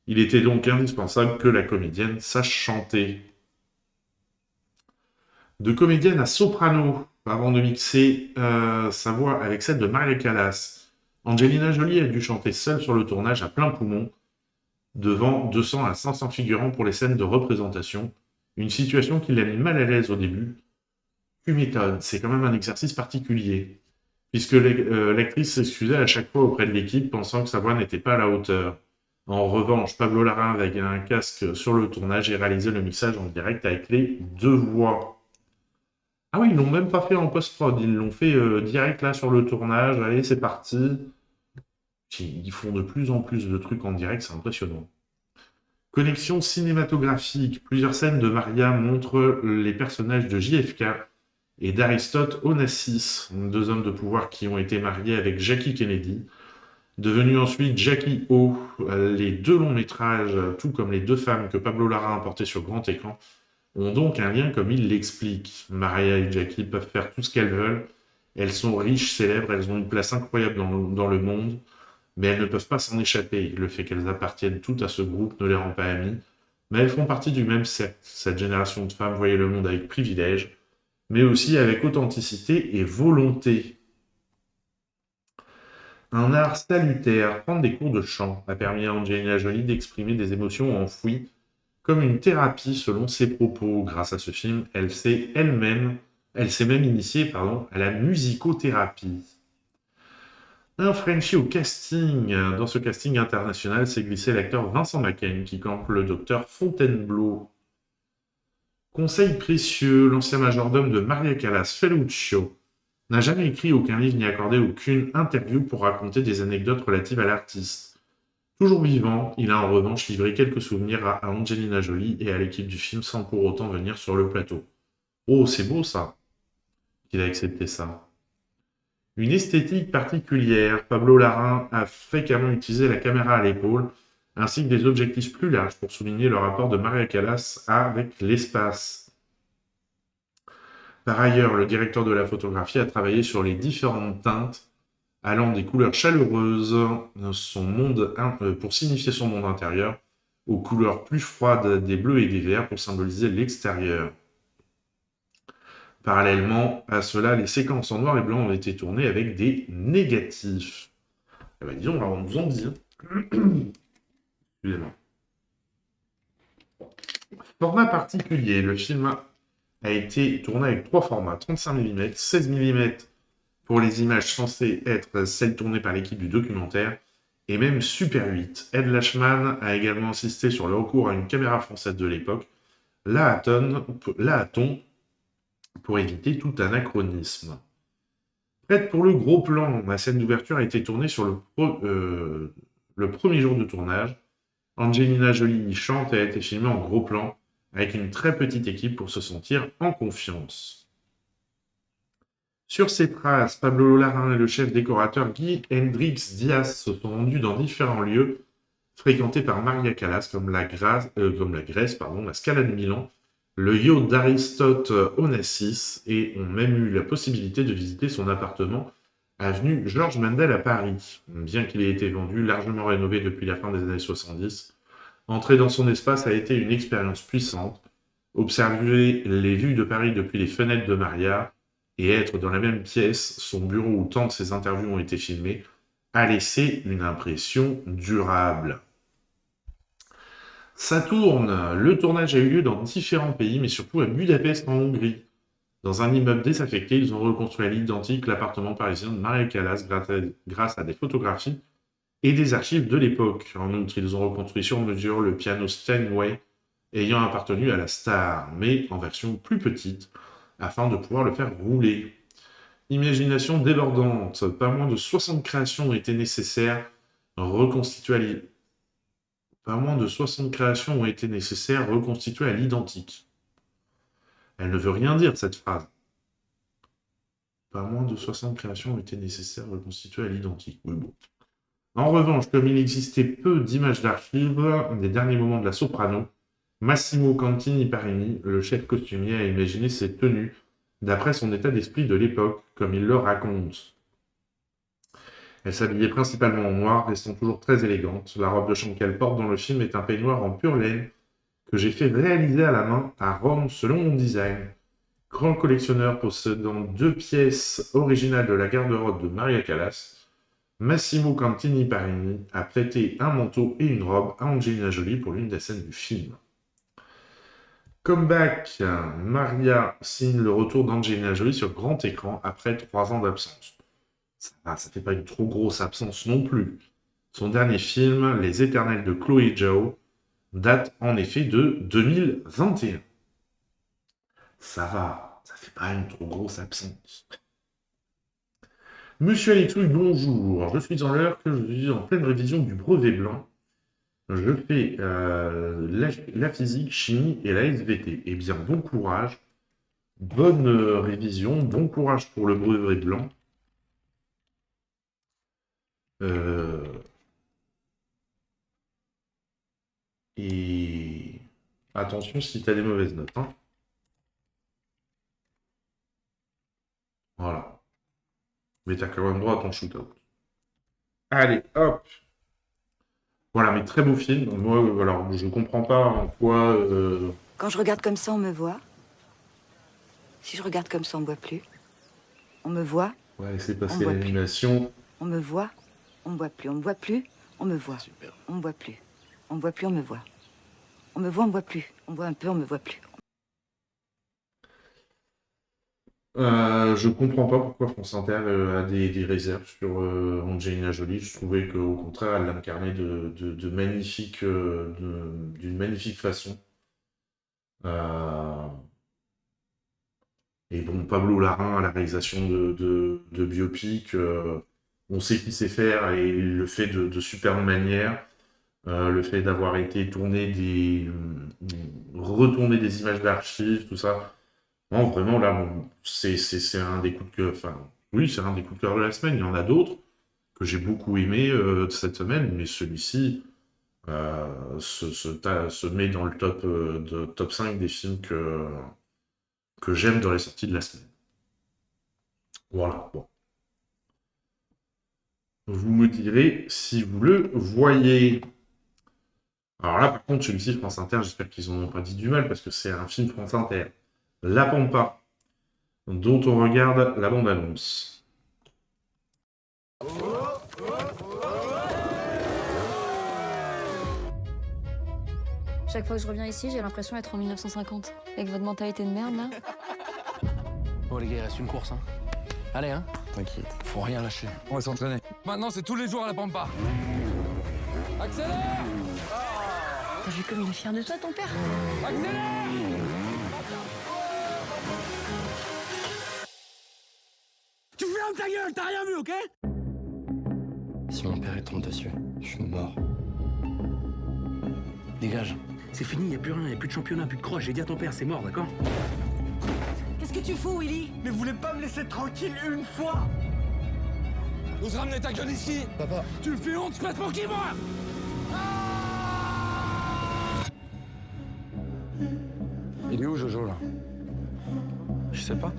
Il était donc indispensable que la comédienne sache chanter. De comédienne à soprano, avant de mixer sa voix avec celle de Maria Callas, Angelina Jolie a dû chanter seule sur le tournage à plein poumon, devant 200 à 500 figurants pour les scènes de représentation, une situation qui l'a mis mal à l'aise au début. Tu m'étonnes, c'est quand même un exercice particulier, puisque l'actrice s'excusait à chaque fois auprès de l'équipe, pensant que sa voix n'était pas à la hauteur. En revanche, Pablo Larraín, avec un casque sur le tournage, et réalisé le mixage en direct avec les 2 voix. Ah oui, ils l'ont même pas fait en post-prod, ils l'ont fait direct là sur le tournage. Allez, c'est parti. Ils font de plus en plus de trucs en direct, c'est impressionnant. Connexion cinématographique. Plusieurs scènes de Maria montrent les personnages de JFK et d'Aristote Onassis, 2 hommes de pouvoir qui ont été mariés avec Jackie Kennedy. Devenu ensuite Jackie O, les 2 longs métrages, tout comme les 2 femmes que Pablo Larraín a portées sur grand écran, ont donc un lien comme il l'explique. Maria et Jackie peuvent faire tout ce qu'elles veulent. Elles sont riches, célèbres, elles ont une place incroyable dans le monde, mais elles ne peuvent pas s'en échapper. Le fait qu'elles appartiennent toutes à ce groupe ne les rend pas amies, mais elles font partie du même cercle. Cette génération de femmes voyait le monde avec privilège, mais aussi avec authenticité et volonté. Un art salutaire, prendre des cours de chant, a permis à Angelina Jolie d'exprimer des émotions enfouies, comme une thérapie selon ses propos. Grâce à ce film, elle s'est même initiée à la musicothérapie. Un Frenchie au casting. Dans ce casting international s'est glissé l'acteur Vincent Macken qui campe le docteur Fontainebleau. Conseil précieux, l'ancien majordome de Maria Callas, Ferruccio, n'a jamais écrit aucun livre ni accordé aucune interview pour raconter des anecdotes relatives à l'artiste. Toujours vivant, il a en revanche livré quelques souvenirs à Angelina Jolie et à l'équipe du film sans pour autant venir sur le plateau. Oh, c'est beau ça, qu'il a accepté ça. Une esthétique particulière, Pablo Larraín a fréquemment utilisé la caméra à l'épaule ainsi que des objectifs plus larges pour souligner le rapport de Maria Callas avec l'espace. Par ailleurs, le directeur de la photographie a travaillé sur les différentes teintes allant des couleurs chaleureuses pour signifier son monde intérieur, aux couleurs plus froides des bleus et des verts pour symboliser l'extérieur. Parallèlement à cela, les séquences en noir et blanc ont été tournées avec des négatifs. Eh ben, disons, on nous en dit. Excusez-moi. Format particulier, le film a été tourné avec 3 formats, 35 mm, 16 mm pour les images censées être celles tournées par l'équipe du documentaire, et même Super 8. Ed Lachman a également insisté sur le recours à une caméra française de l'époque, la a-t-on, pour éviter tout anachronisme. Prête pour le gros plan, la scène d'ouverture a été tournée sur le premier jour de tournage. Angelina Jolie chante et a été filmée en gros plan, avec une très petite équipe pour se sentir en confiance. Sur ces traces, Pablo Larraín et le chef décorateur Guy Hendrix Diaz se sont rendus dans différents lieux fréquentés par Maria Callas, comme la Grèce, la Scala de Milan, le yacht d'Aristote Onassis, et ont même eu la possibilité de visiter son appartement avenue Georges Mandel à Paris. Bien qu'il ait été vendu, largement rénové depuis la fin des années 70, entrer dans son espace a été une expérience puissante. Observer les vues de Paris depuis les fenêtres de Maria et être dans la même pièce, son bureau où tant de ses interviews ont été filmées, a laissé une impression durable. Saturne, le tournage a eu lieu dans différents pays, mais surtout à Budapest en Hongrie. Dans un immeuble désaffecté, ils ont reconstruit à l'identique l'appartement parisien de Maria Callas grâce à des photographies et des archives de l'époque. En outre, ils ont reconstruit sur mesure le piano Steinway ayant appartenu à la star, mais en version plus petite, afin de pouvoir le faire rouler. Imagination débordante, pas moins de 60 créations ont été nécessaires, reconstituées à l'identique. Elle ne veut rien dire, cette phrase. Pas moins de 60 créations ont été nécessaires, reconstituées à l'identique. Oui, bon. En revanche, comme il existait peu d'images d'archives des derniers moments de la soprano, Massimo Cantini Parini, le chef costumier, a imaginé ses tenues d'après son état d'esprit de l'époque, comme il le raconte. Elle s'habillait principalement en noir, restant toujours très élégante. La robe de chambre qu'elle porte dans le film est un peignoir en pure laine que j'ai fait réaliser à la main à Rome selon mon design. Grand collectionneur possédant 2 pièces originales de la garde-robe de Maria Callas, Massimo Cantini Parini a prêté un manteau et une robe à Angelina Jolie pour l'une des scènes du film. Comeback, Maria signe le retour d'Angelina Jolie sur grand écran après 3 ans d'absence. Ça fait pas une trop grosse absence non plus. Son dernier film, Les Éternels de Chloé Zhao, date en effet de 2021. Ça va, ça fait pas une trop grosse absence. Monsieur Alexouille, bonjour. Je suis dans l'heure que je suis en pleine révision du brevet blanc. Je fais la physique, chimie et la SVT. Eh bien, bon courage, bonne révision, bon courage pour le brevet blanc. Et attention si tu as des mauvaises notes. Hein. Voilà. Mais tu as quand même droit à ton shootout. Allez, hop. Voilà, mais très beau film. Moi, alors, je comprends pas en quoi... Quand je regarde comme ça, on me voit. Si je regarde comme ça, on me voit plus. On me voit. Ouais, c'est passé l'animation. On me voit. On me voit plus. On me voit plus. On me voit. Super. On me voit plus. On me voit plus, on me voit. On me voit, on me voit plus. On me voit un peu, on me voit plus. Je comprends pas pourquoi France Inter a des réserves sur Angelina Jolie. Je trouvais qu'au contraire, elle l'incarnait d'une magnifique façon. Et bon, Pablo Larraín à la réalisation de biopic, on sait qu'il sait faire et il le fait de superbe manière. Le fait d'avoir été retourner des images d'archives, tout ça. Non, vraiment, là, bon, c'est un des coups de cœur. Enfin, oui, c'est un des coups de cœur de la semaine. Il y en a d'autres que j'ai beaucoup aimé cette semaine, mais celui-ci, se met dans le top 5 des films que j'aime dans les sorties de la semaine. Voilà. Bon. Vous me direz si vous le voyez. Alors là, par contre, celui-ci, France Inter, j'espère qu'ils n'en ont pas dit du mal, parce que c'est un film France Inter. La Pampa, dont on regarde la bande-annonce. Chaque fois que je reviens ici, j'ai l'impression d'être en 1950. Avec votre mentalité de merde, là. Bon, les gars, il reste une course, hein. Allez, hein. T'inquiète. Faut rien lâcher. On va s'entraîner. Maintenant, c'est tous les jours à la Pampa. Accélère! T'as vu comme il est fier de toi, ton père? Accélère! Tu fermes ta gueule, t'as rien vu, ok? Si mon père il tombe dessus, je suis mort. Dégage. C'est fini, y a plus rien, y a plus de championnat, plus de croix. J'ai dit à ton père, c'est mort, d'accord? Qu'est-ce que tu fous, Willy? Mais vous voulez pas me laisser tranquille une fois? Ose ramener ta gueule ici! Papa, Tu me fais honte, je passe pour qui, moi? Il est où, Jojo, là? Je sais pas.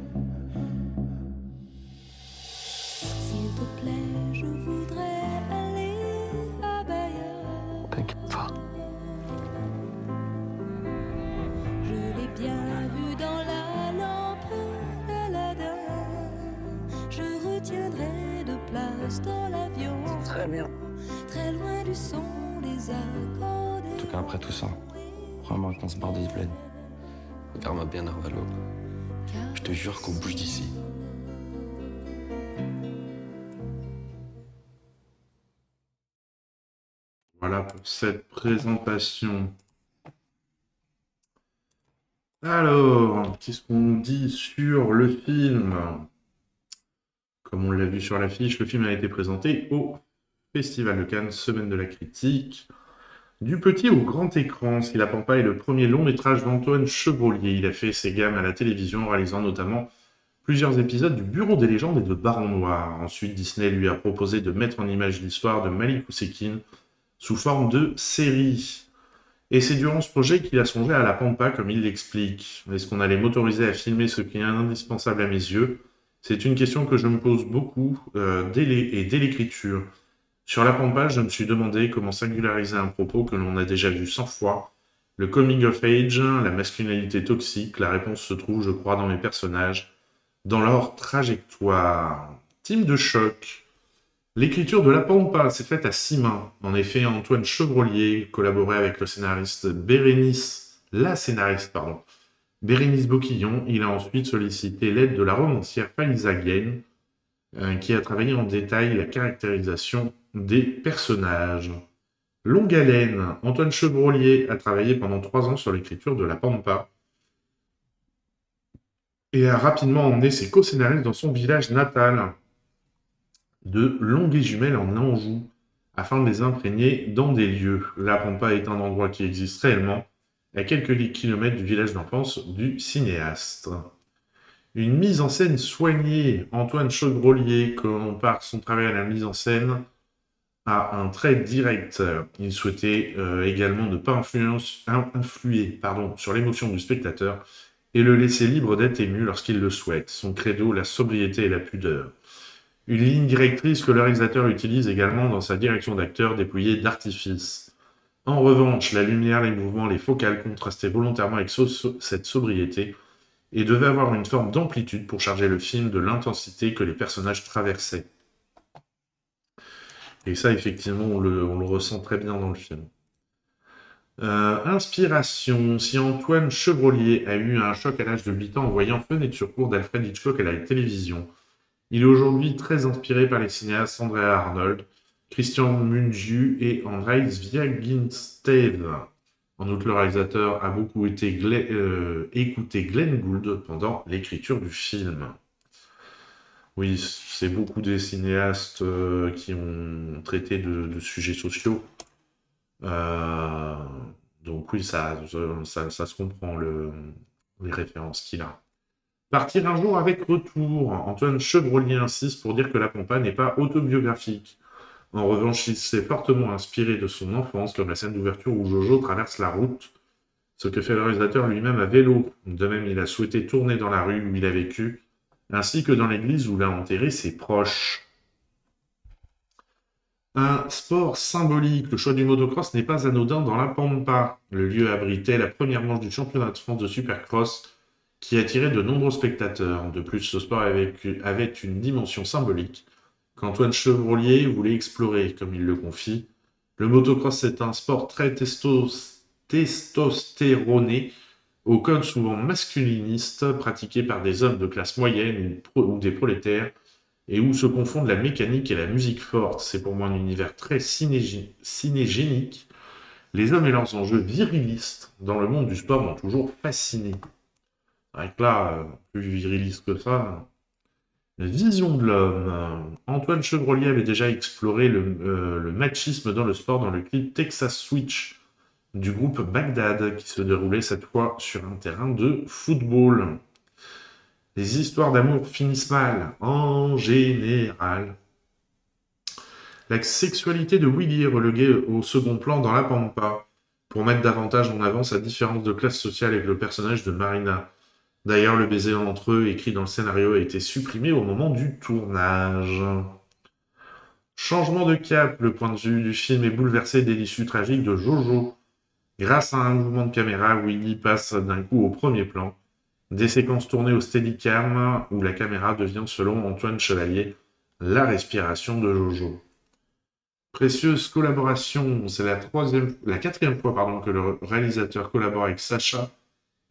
S'il te plaît, je voudrais aller à Bayeux. T'inquiète pas. Je l'ai bien vu dans la lampe d'Aladin. Je retiendrai de place dans l'avion. Très bien. Très loin du son des accordéons. En tout cas, après tout ça, crois-moi qu'on se barre de ce bled. Garde-moi bien, Narvalo. Je te jure qu'on bouge d'ici. Voilà pour cette présentation. Alors, qu'est-ce qu'on dit sur le film? Comme on l'a vu sur l'affiche, le film a été présenté au Festival de Cannes, Semaine de la critique. Du petit au grand écran, Si la Pampa est le premier long métrage d'Antoine Chevrolier. Il a fait ses gammes à la télévision, réalisant notamment plusieurs épisodes du Bureau des légendes et de Baron Noir. Ensuite, Disney lui a proposé de mettre en image l'histoire de Malik Oussekine sous forme de série. Et c'est durant ce projet qu'il a songé à la Pampa, comme il l'explique. Est-ce qu'on allait m'autoriser à filmer ce qui est indispensable à mes yeux? C'est une question que je me pose beaucoup dès l'écriture. Sur la Pampa, je me suis demandé comment singulariser un propos que l'on a déjà vu 100 fois. Le coming of age, la masculinité toxique, la réponse se trouve, je crois, dans mes personnages, dans leur trajectoire. Team de choc. L'écriture de La Pampa s'est faite à 6 mains. En effet, Antoine Chevrolier collaborait avec la scénariste Bérénice Boquillon. Il a ensuite sollicité l'aide de la romancière Faliza Guène, qui a travaillé en détail la caractérisation des personnages. Longue haleine, Antoine Chevrolier a travaillé pendant 3 ans sur l'écriture de La Pampa et a rapidement emmené ses co-scénaristes dans son village natal de Longué-Jumelles en Anjou, afin de les imprégner dans des lieux. La Pampa est un endroit qui existe réellement, à quelques kilomètres du village d'enfance du cinéaste. Une mise en scène soignée, Antoine Chevrolier compare son travail à la mise en scène à un trait direct. Il souhaitait également ne pas influer sur l'émotion du spectateur et le laisser libre d'être ému lorsqu'il le souhaite. Son credo, la sobriété et la pudeur. Une ligne directrice que le réalisateur utilise également dans sa direction d'acteur déployée d'artifice. En revanche, la lumière, les mouvements, les focales contrastaient volontairement avec cette sobriété et devaient avoir une forme d'amplitude pour charger le film de l'intensité que les personnages traversaient. Et ça, effectivement, on le ressent très bien dans le film. Inspiration. Si Antoine Chevrolier a eu un choc à l'âge de 8 ans en voyant Fenêtre sur cour d'Alfred Hitchcock à la télévision, il est aujourd'hui très inspiré par les cinéastes Andrea Arnold, Christian Mungiu et Andrzej Zwiagintsev. En outre, le réalisateur a beaucoup écouté Glenn Gould pendant l'écriture du film. Oui, c'est beaucoup des cinéastes qui ont traité de sujets sociaux. Donc oui, ça se comprend, les références qu'il a. Partir un jour avec retour. Antoine Chevrolier insiste pour dire que La Pampa n'est pas autobiographique. En revanche, il s'est fortement inspiré de son enfance, comme la scène d'ouverture où Jojo traverse la route, ce que fait le réalisateur lui-même à vélo. De même, il a souhaité tourner dans la rue où il a vécu, ainsi que dans l'église où il a enterré ses proches. Un sport symbolique, le choix du motocross n'est pas anodin dans la Pampa. Le lieu abritait la première manche du championnat de France de Supercross qui attirait de nombreux spectateurs. De plus, ce sport avait une dimension symbolique qu'Antoine Chevrollier voulait explorer, comme il le confie. Le motocross est un sport très testostéroné, au code souvent masculiniste, pratiqué par des hommes de classe moyenne ou des prolétaires, et où se confondent la mécanique et la musique forte. C'est pour moi un univers très cinégénique. Les hommes et leurs enjeux virilistes dans le monde du sport m'ont toujours fasciné. Avec là, plus viriliste que ça, la vision de l'homme. Antoine Chevrollier avait déjà exploré le machisme dans le sport dans le clip Texas Switch du groupe Bagdad, qui se déroulait cette fois sur un terrain de football. Les histoires d'amour finissent mal, en général. La sexualité de Willy est reléguée au second plan dans la Pampa, pour mettre davantage en avant sa différence de classe sociale avec le personnage de Marina. D'ailleurs, le baiser entre eux, écrit dans le scénario, a été supprimé au moment du tournage. Changement de cap, le point de vue du film est bouleversé dès l'issue tragique de Jojo. Grâce à un mouvement de caméra, Willy passe d'un coup au premier plan. Des séquences tournées au Steadicam où la caméra devient, selon Antoine Chevalier, la respiration de Jojo. Précieuse collaboration, c'est la quatrième fois que le réalisateur collabore avec Sacha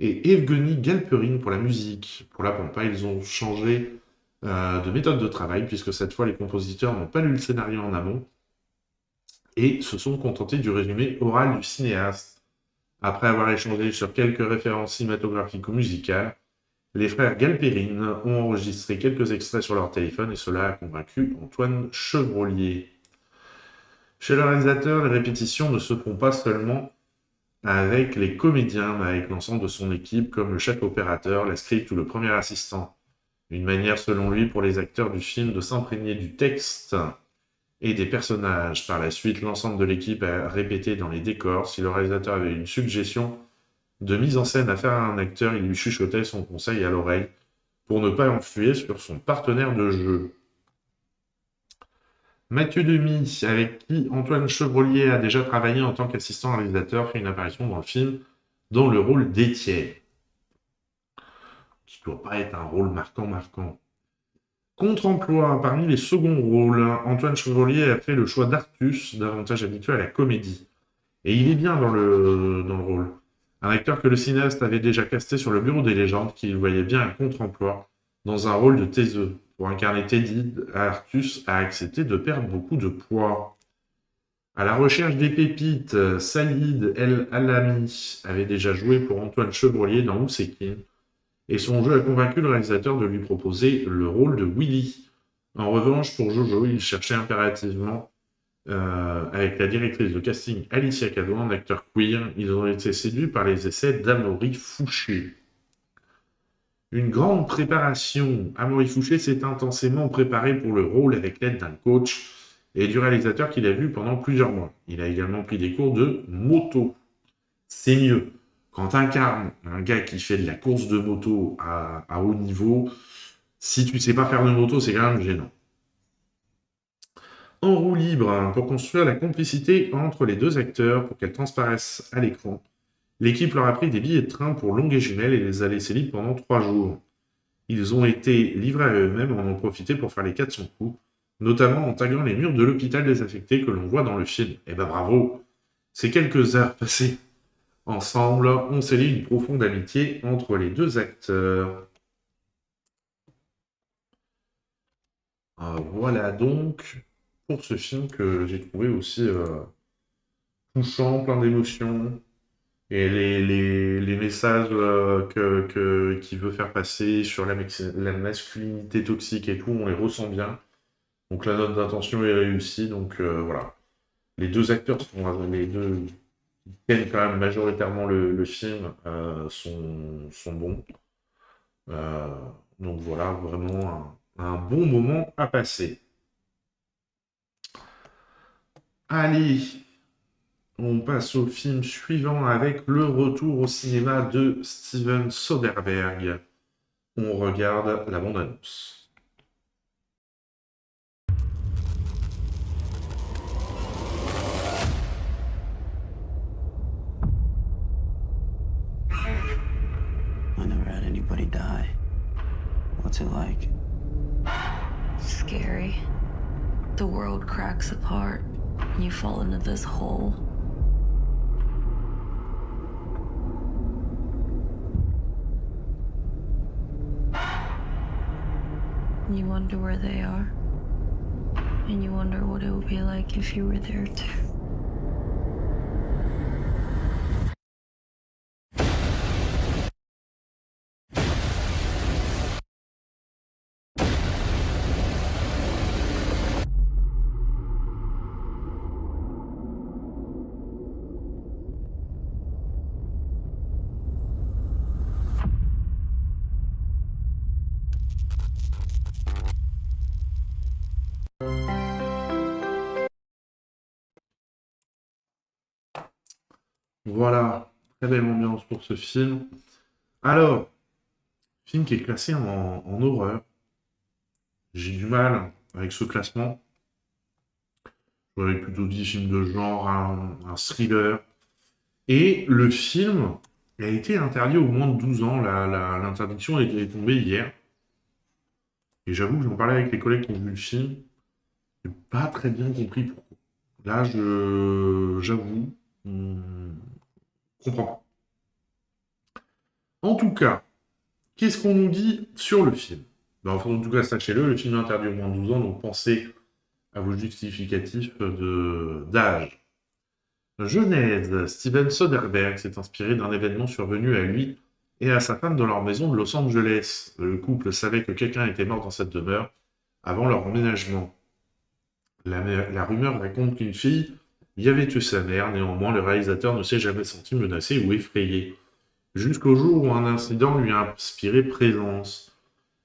et Evgeny Galperine pour la musique. Pour la Pampa, ils ont changé de méthode de travail puisque cette fois les compositeurs n'ont pas lu le scénario en amont et se sont contentés du résumé oral du cinéaste. Après avoir échangé sur quelques références cinématographiques ou musicales, les frères Galperine ont enregistré quelques extraits sur leur téléphone et cela a convaincu Antoine Chevrollier. Chez le réalisateur, les répétitions ne se font pas seulement avec les comédiens, mais avec l'ensemble de son équipe, comme le chef opérateur, la script ou le premier assistant. Une manière, selon lui, pour les acteurs du film de s'imprégner du texte et des personnages. Par la suite, l'ensemble de l'équipe a répété dans les décors. Si le réalisateur avait une suggestion de mise en scène à faire à un acteur, il lui chuchotait son conseil à l'oreille pour ne pas influer sur son partenaire de jeu. Mathieu Demy, avec qui Antoine Chevrollier a déjà travaillé en tant qu'assistant réalisateur, fait une apparition dans le film dans le rôle d'Étienne. Qui ne doit pas être un rôle marquant. Contre-emploi, parmi les seconds rôles, Antoine Chevrollier a fait le choix d'Artus, davantage habitué à la comédie. Et il est bien dans le rôle. Un acteur que le cinéaste avait déjà casté sur le bureau des légendes, qui voyait bien un contre-emploi dans un rôle de taiseux. Pour incarner Teddy, Artus a accepté de perdre beaucoup de poids. À la recherche des pépites, Saïd El Alami avait déjà joué pour Antoine Chevrollier dans Oussekine, et son jeu a convaincu le réalisateur de lui proposer le rôle de Willy. En revanche, pour Jojo, il cherchait impérativement, avec la directrice de casting Alicia Cadon, un acteur queer. Ils ont été séduits par les essais d'Amaury Fouché. Une grande préparation. Amaury Fouché s'est intensément préparé pour le rôle avec l'aide d'un coach et du réalisateur qu'il a vu pendant plusieurs mois. Il a également pris des cours de moto. C'est mieux. Quand tu incarnes un gars qui fait de la course de moto à haut niveau, si tu ne sais pas faire de moto, c'est quand même gênant. En roue libre, pour construire la complicité entre les deux acteurs, pour qu'elles transparaissent à l'écran, l'équipe leur a pris des billets de train pour Longueuil Jumelles et les a laissés libres pendant 3 jours. Ils ont été livrés à eux-mêmes et en ont profité pour faire les 400 coups, notamment en taguant les murs de l'hôpital désaffecté que l'on voit dans le film. Eh ben bravo! Ces quelques heures passées ensemble ont scellé une profonde amitié entre les deux acteurs. Voilà donc pour ce film que j'ai trouvé aussi touchant, plein d'émotions. Et les messages qu'il veut faire passer sur la masculinité toxique et tout, on les ressent bien. Donc la note d'intention est réussie. Donc voilà. Les deux acteurs les deux qui tiennent quand même majoritairement le film sont bons. Donc voilà, vraiment un bon moment à passer. Allez, on passe au film suivant avec le retour au cinéma de Steven Soderbergh. On regarde la bande-annonce. I never had anybody die. What's it like? Scary. The world cracks apart. You fall into this hole. You wonder where they are. And you wonder what it would be like if you were there too. Voilà, très belle ambiance pour ce film. Alors, film qui est classé en horreur. J'ai du mal avec ce classement. J'aurais plutôt dit film de genre, un thriller. Et le film a été interdit au moins de 12 ans. L'interdiction est tombée hier. Et j'avoue que j'en parlais avec les collègues qui ont vu le film. J'ai pas très bien compris pourquoi. Là, j'avoue, comprends pas. En tout cas, qu'est-ce qu'on nous dit sur le film? En tout cas, sachez-le, le film est interdit au moins de 12 ans, donc pensez à vos justificatifs d'âge. Genèse, Steven Soderbergh s'est inspiré d'un événement survenu à lui et à sa femme dans leur maison de Los Angeles. Le couple savait que quelqu'un était mort dans cette demeure avant leur emménagement. La rumeur raconte qu'une fille y avait tué sa mère, néanmoins le réalisateur ne s'est jamais senti menacé ou effrayé. Jusqu'au jour où un incident lui a inspiré présence.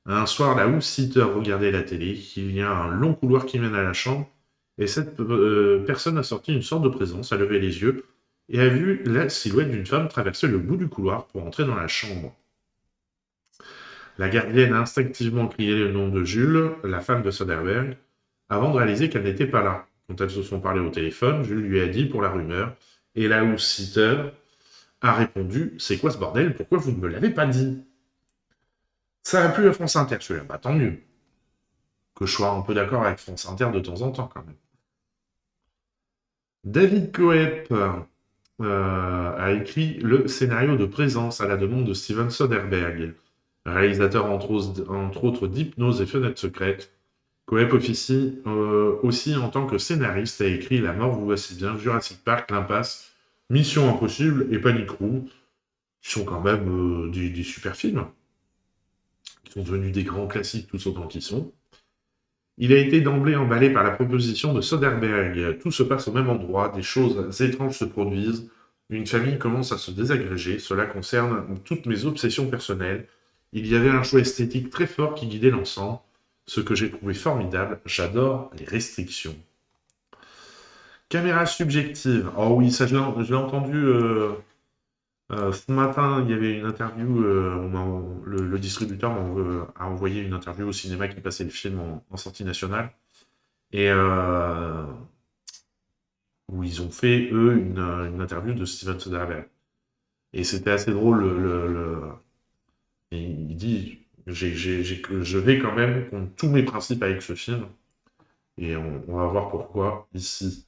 Un soir, la house-sitter regardait la télé, il y a un long couloir qui mène à la chambre, et cette personne a sorti une sorte de présence, a levé les yeux, et a vu la silhouette d'une femme traverser le bout du couloir pour entrer dans la chambre. La gardienne a instinctivement crié le nom de Jules, la femme de Soderbergh, avant de réaliser qu'elle n'était pas là. Quand elles se sont parlé au téléphone, Jules lui a dit pour la rumeur, et la house-sitter a répondu « C'est quoi ce bordel? Pourquoi vous ne me l'avez pas dit ?» Ça a plu à France Inter, celui-là. Bah tant mieux. Que je sois un peu d'accord avec France Inter de temps en temps, quand même. David Koepp a écrit le scénario de Présence à la demande de Steven Soderbergh, réalisateur entre autres d'Hypnose et Fenêtres secrètes. Koepp officie aussi en tant que scénariste, a écrit La mort vous voici bien, Jurassic Park, L'Impasse, Mission Impossible et Panic Room, qui sont quand même des super films, qui sont devenus des grands classiques tous autant qu'ils sont. Il a été d'emblée emballé par la proposition de Soderbergh. Tout se passe au même endroit, des choses étranges se produisent, une famille commence à se désagréger, cela concerne toutes mes obsessions personnelles. Il y avait un choix esthétique très fort qui guidait l'ensemble, ce que j'ai trouvé formidable, j'adore les restrictions. Caméra subjective. Oh oui, ça je l'ai entendu ce matin, il y avait une interview, le distributeur a envoyé une interview au cinéma qui passait le film en sortie nationale, et où ils ont fait, eux, une interview de Steven Soderbergh. Et c'était assez drôle, et il dit, je vais quand même contre tous mes principes avec ce film, et on va voir pourquoi ici.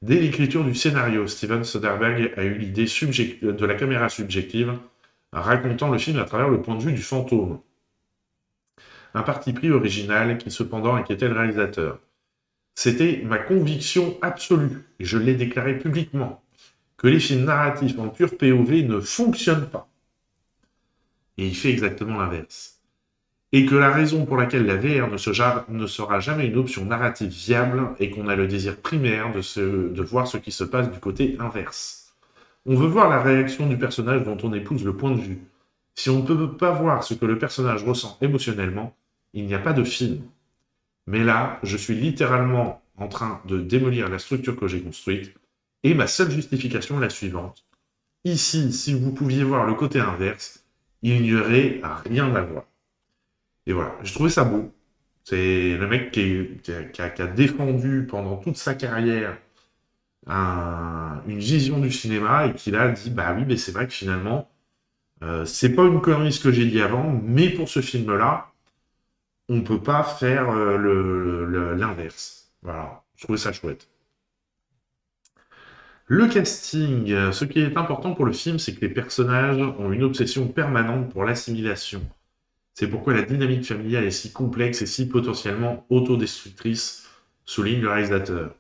Dès l'écriture du scénario, Steven Soderbergh a eu l'idée de la caméra subjective, racontant le film à travers le point de vue du fantôme. Un parti pris original qui cependant inquiétait le réalisateur. C'était ma conviction absolue, et je l'ai déclaré publiquement, que les films narratifs en pure POV ne fonctionnent pas. Et il fait exactement l'inverse. Et que la raison pour laquelle la VR ne sera jamais une option narrative viable est qu'on a le désir primaire de voir ce qui se passe du côté inverse. On veut voir la réaction du personnage dont on épouse le point de vue. Si on ne peut pas voir ce que le personnage ressent émotionnellement, il n'y a pas de film. Mais là, je suis littéralement en train de démolir la structure que j'ai construite, et ma seule justification est la suivante. Ici, si vous pouviez voir le côté inverse, il n'y aurait rien à voir. Et voilà, j'ai trouvé ça beau. C'est le mec qui a défendu pendant toute sa carrière une vision du cinéma et qui là dit, bah oui, mais c'est vrai que finalement, c'est pas une connerie ce que j'ai dit avant, mais pour ce film-là, on peut pas faire l'inverse. Voilà, je trouvais ça chouette. Le casting, ce qui est important pour le film, c'est que les personnages ont une obsession permanente pour l'assimilation. C'est pourquoi la dynamique familiale est si complexe et si potentiellement autodestructrice, souligne le réalisateur.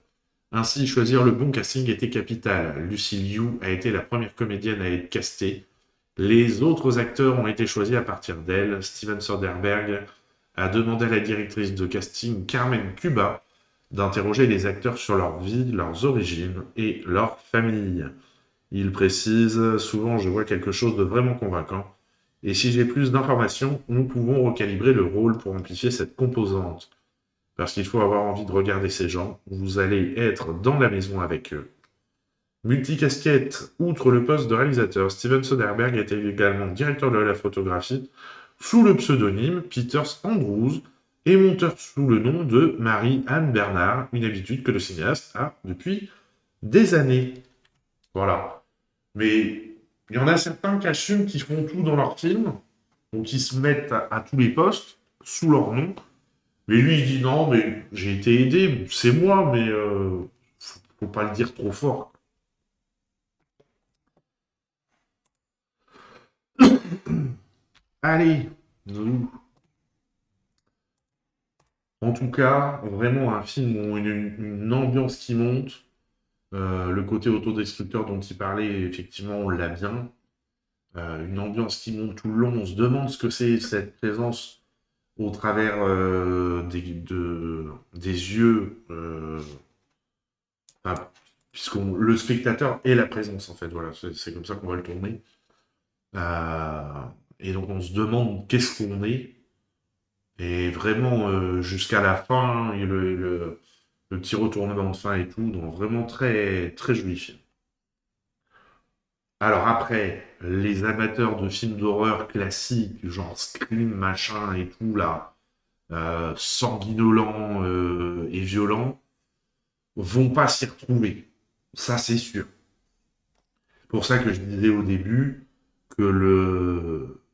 Ainsi, choisir le bon casting était capital. Lucy Liu a été la première comédienne à être castée. Les autres acteurs ont été choisis à partir d'elle. Steven Soderbergh a demandé à la directrice de casting Carmen Cuba d'interroger les acteurs sur leur vie, leurs origines et leur famille. Il précise « Souvent, je vois quelque chose de vraiment convaincant. Et si j'ai plus d'informations, nous pouvons recalibrer le rôle pour amplifier cette composante. Parce qu'il faut avoir envie de regarder ces gens. Vous allez être dans la maison avec eux. » Multicasquette, outre le poste de réalisateur, Steven Soderbergh était également directeur de la photographie sous le pseudonyme Peters Andrews, et monteur sous le nom de Marie-Anne Bernard, une habitude que le cinéaste a depuis des années. Voilà. Mais il y en a certains qui assument qu'ils font tout dans leur film, donc ils se mettent à tous les postes, sous leur nom, mais lui il dit non, mais j'ai été aidé, c'est moi, mais faut pas le dire trop fort. Allez, nous... En tout cas, vraiment un film où une ambiance qui monte. Le côté autodestructeur dont il parlait, effectivement, on l'a bien. Une ambiance qui monte tout le long. On se demande ce que c'est cette présence au travers des yeux. Puisque le spectateur est la présence, en fait. Voilà, c'est comme ça qu'on va le tourner. Et donc, on se demande qu'est-ce qu'on est. Et vraiment, jusqu'à la fin, et le petit retournement de fin et tout, donc vraiment très, très joli film. Alors après, les amateurs de films d'horreur classiques, genre Scream, machin et tout, là, sanguinolents et violents, vont pas s'y retrouver. Ça, c'est sûr. C'est pour ça que je disais au début que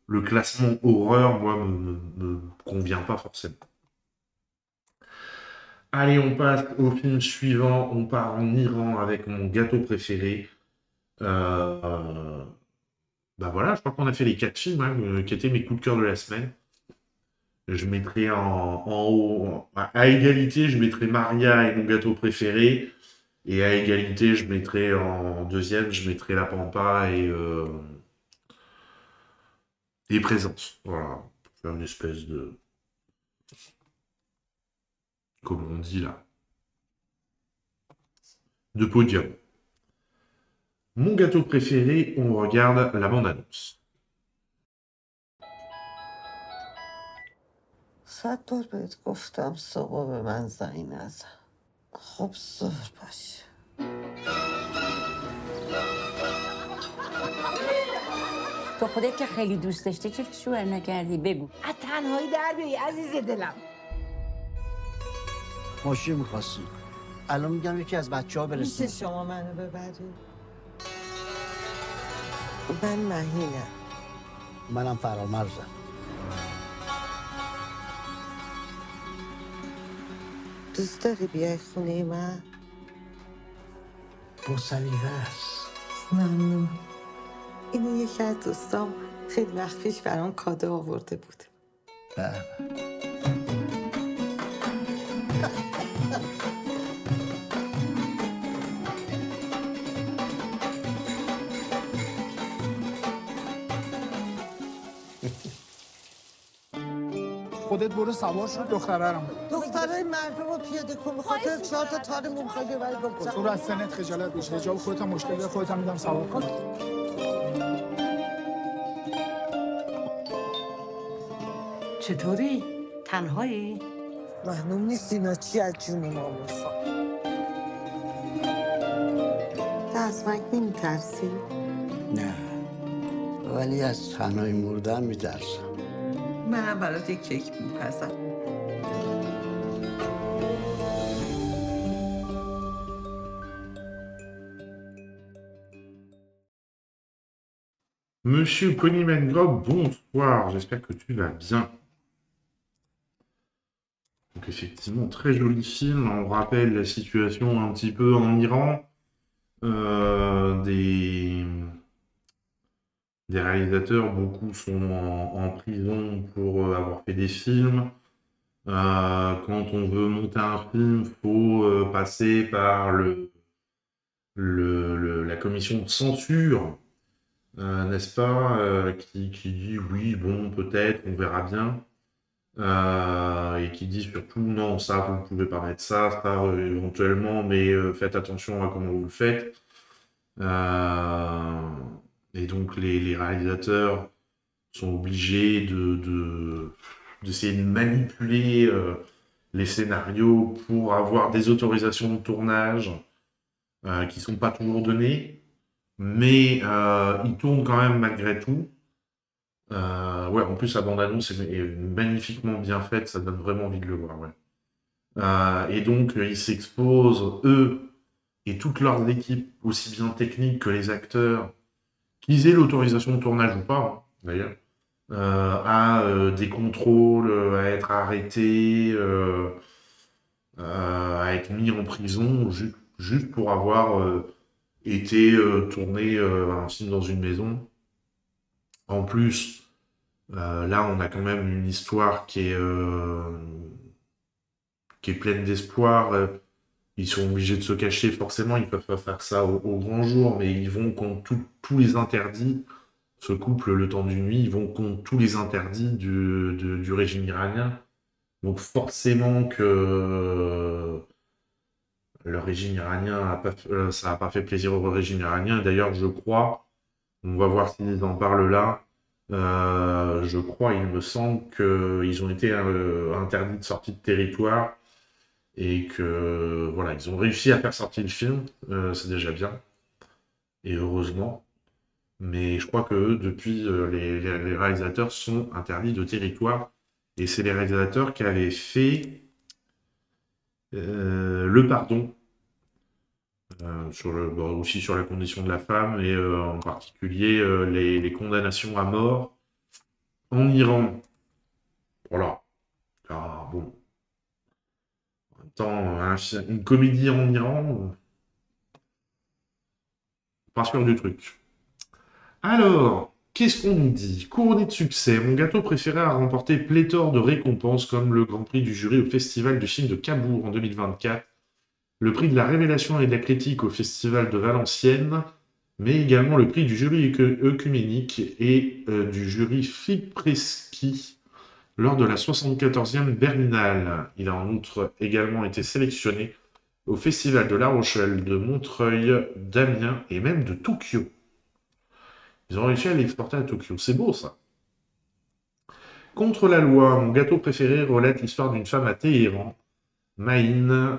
le classement horreur, moi, me convient pas forcément. Allez, on passe au film suivant. On part en Iran avec mon gâteau préféré. Bah voilà, je crois qu'on a fait les 4 films qui étaient mes coups de cœur de la semaine. Je mettrai en haut, à égalité, je mettrai Maria et mon gâteau préféré. Et à égalité, je mettrai en deuxième, je mettrai La Pampa et Présence. Voilà, faire une espèce de... Comme on dit là. De podium. Mon gâteau préféré, on regarde la bande-annonce. صد بار بهت گفتم صبح به من زنگ نزن. خب زور باشه. تو خودت که خیلی دوست داشتی چرا شوهر نکردی؟ بگو. از تنهایی در بیایی عزیز دلم. ماشین می‌خواستی. الان میگم یکی از بچه‌ها برسه. میشه شما منو ببری؟ من مهینم. منم فرامرزم. دوست داری بیای خونه من؟ با سلیقه است. ممنون. اینو یکی از دوستام خیلی وقت پیش برام کادو آورده بود. خودت برو سوار شو دختره رو دخترای مردم رو پیاده کن بخاطر 4 تا تار ممخوای ببری بکن. تو رو از سنت خجالت بشه. حجاب خودت هم مشکل داره خودت هم میدم سوار کن. چطوری؟ تنهایی؟ معلوم نیست اینا چی از جون ما میخواد. تو از مرگ نمیترسی؟ نه ولی از تنهایی مردن میترسم. منم برات یک کیک میپزم. Monsieur Ponyman-Grob, bonsoir, j'espère que tu vas bien. Donc effectivement, très joli film, on rappelle la situation un petit peu en Iran, des réalisateurs, beaucoup sont en prison pour avoir fait des films. Quand on veut monter un film, il faut passer par la commission de censure, n'est-ce pas, qui dit oui, bon, peut-être, on verra bien. Et qui dit surtout non, ça vous ne pouvez pas mettre ça éventuellement, mais faites attention à comment vous le faites. Et donc les réalisateurs sont obligés d'essayer de manipuler les scénarios pour avoir des autorisations de tournage qui sont pas toujours données, mais ils tournent quand même malgré tout. Ouais, en plus, la bande-annonce est magnifiquement bien faite, ça donne vraiment envie de le voir, ouais. Et donc, ils s'exposent, eux, et toutes leurs équipes, aussi bien techniques que les acteurs, qu'ils aient l'autorisation de tournage ou pas, hein, d'ailleurs, à des contrôles, à être arrêtés, à être mis en prison, juste pour avoir été tourné un film dans une maison. En plus, là, on a quand même une histoire qui est pleine d'espoir. Ils sont obligés de se cacher, forcément, ils peuvent pas faire ça au grand jour, mais ils vont contre tous les interdits. Ce couple, le temps d'une nuit, ils vont contre tous les interdits du régime iranien. Donc forcément que le régime iranien, ça n'a pas fait plaisir au régime iranien. D'ailleurs, je crois... On va voir s'ils en parlent là. Je crois, il me semble qu'ils ont été interdits de sortie de territoire et que voilà, ils ont réussi à faire sortir le film. C'est déjà bien. Et heureusement. Mais je crois que eux, depuis, les réalisateurs sont interdits de territoire. Et c'est les réalisateurs qui avaient fait Le Pardon. Aussi sur la condition de la femme et en particulier les condamnations à mort en Iran. Voilà. Ah, bon. En même temps, une comédie en Iran, pas sûr du truc. Alors, qu'est-ce qu'on nous dit? Couronné de succès, mon gâteau préféré a remporté pléthore de récompenses comme le Grand Prix du jury au Festival du film de Cabourg en 2024, le prix de la révélation et de la critique au Festival de Valenciennes, mais également le prix du jury œcuménique et du jury Fipreschi lors de la 74e Berlinale. Il a en outre également été sélectionné au Festival de La Rochelle, de Montreuil, d'Amiens et même de Tokyo. Ils ont réussi à l'exporter à Tokyo. C'est beau, ça. Contre la loi, mon gâteau préféré relate l'histoire d'une femme à Téhéran, Maïn,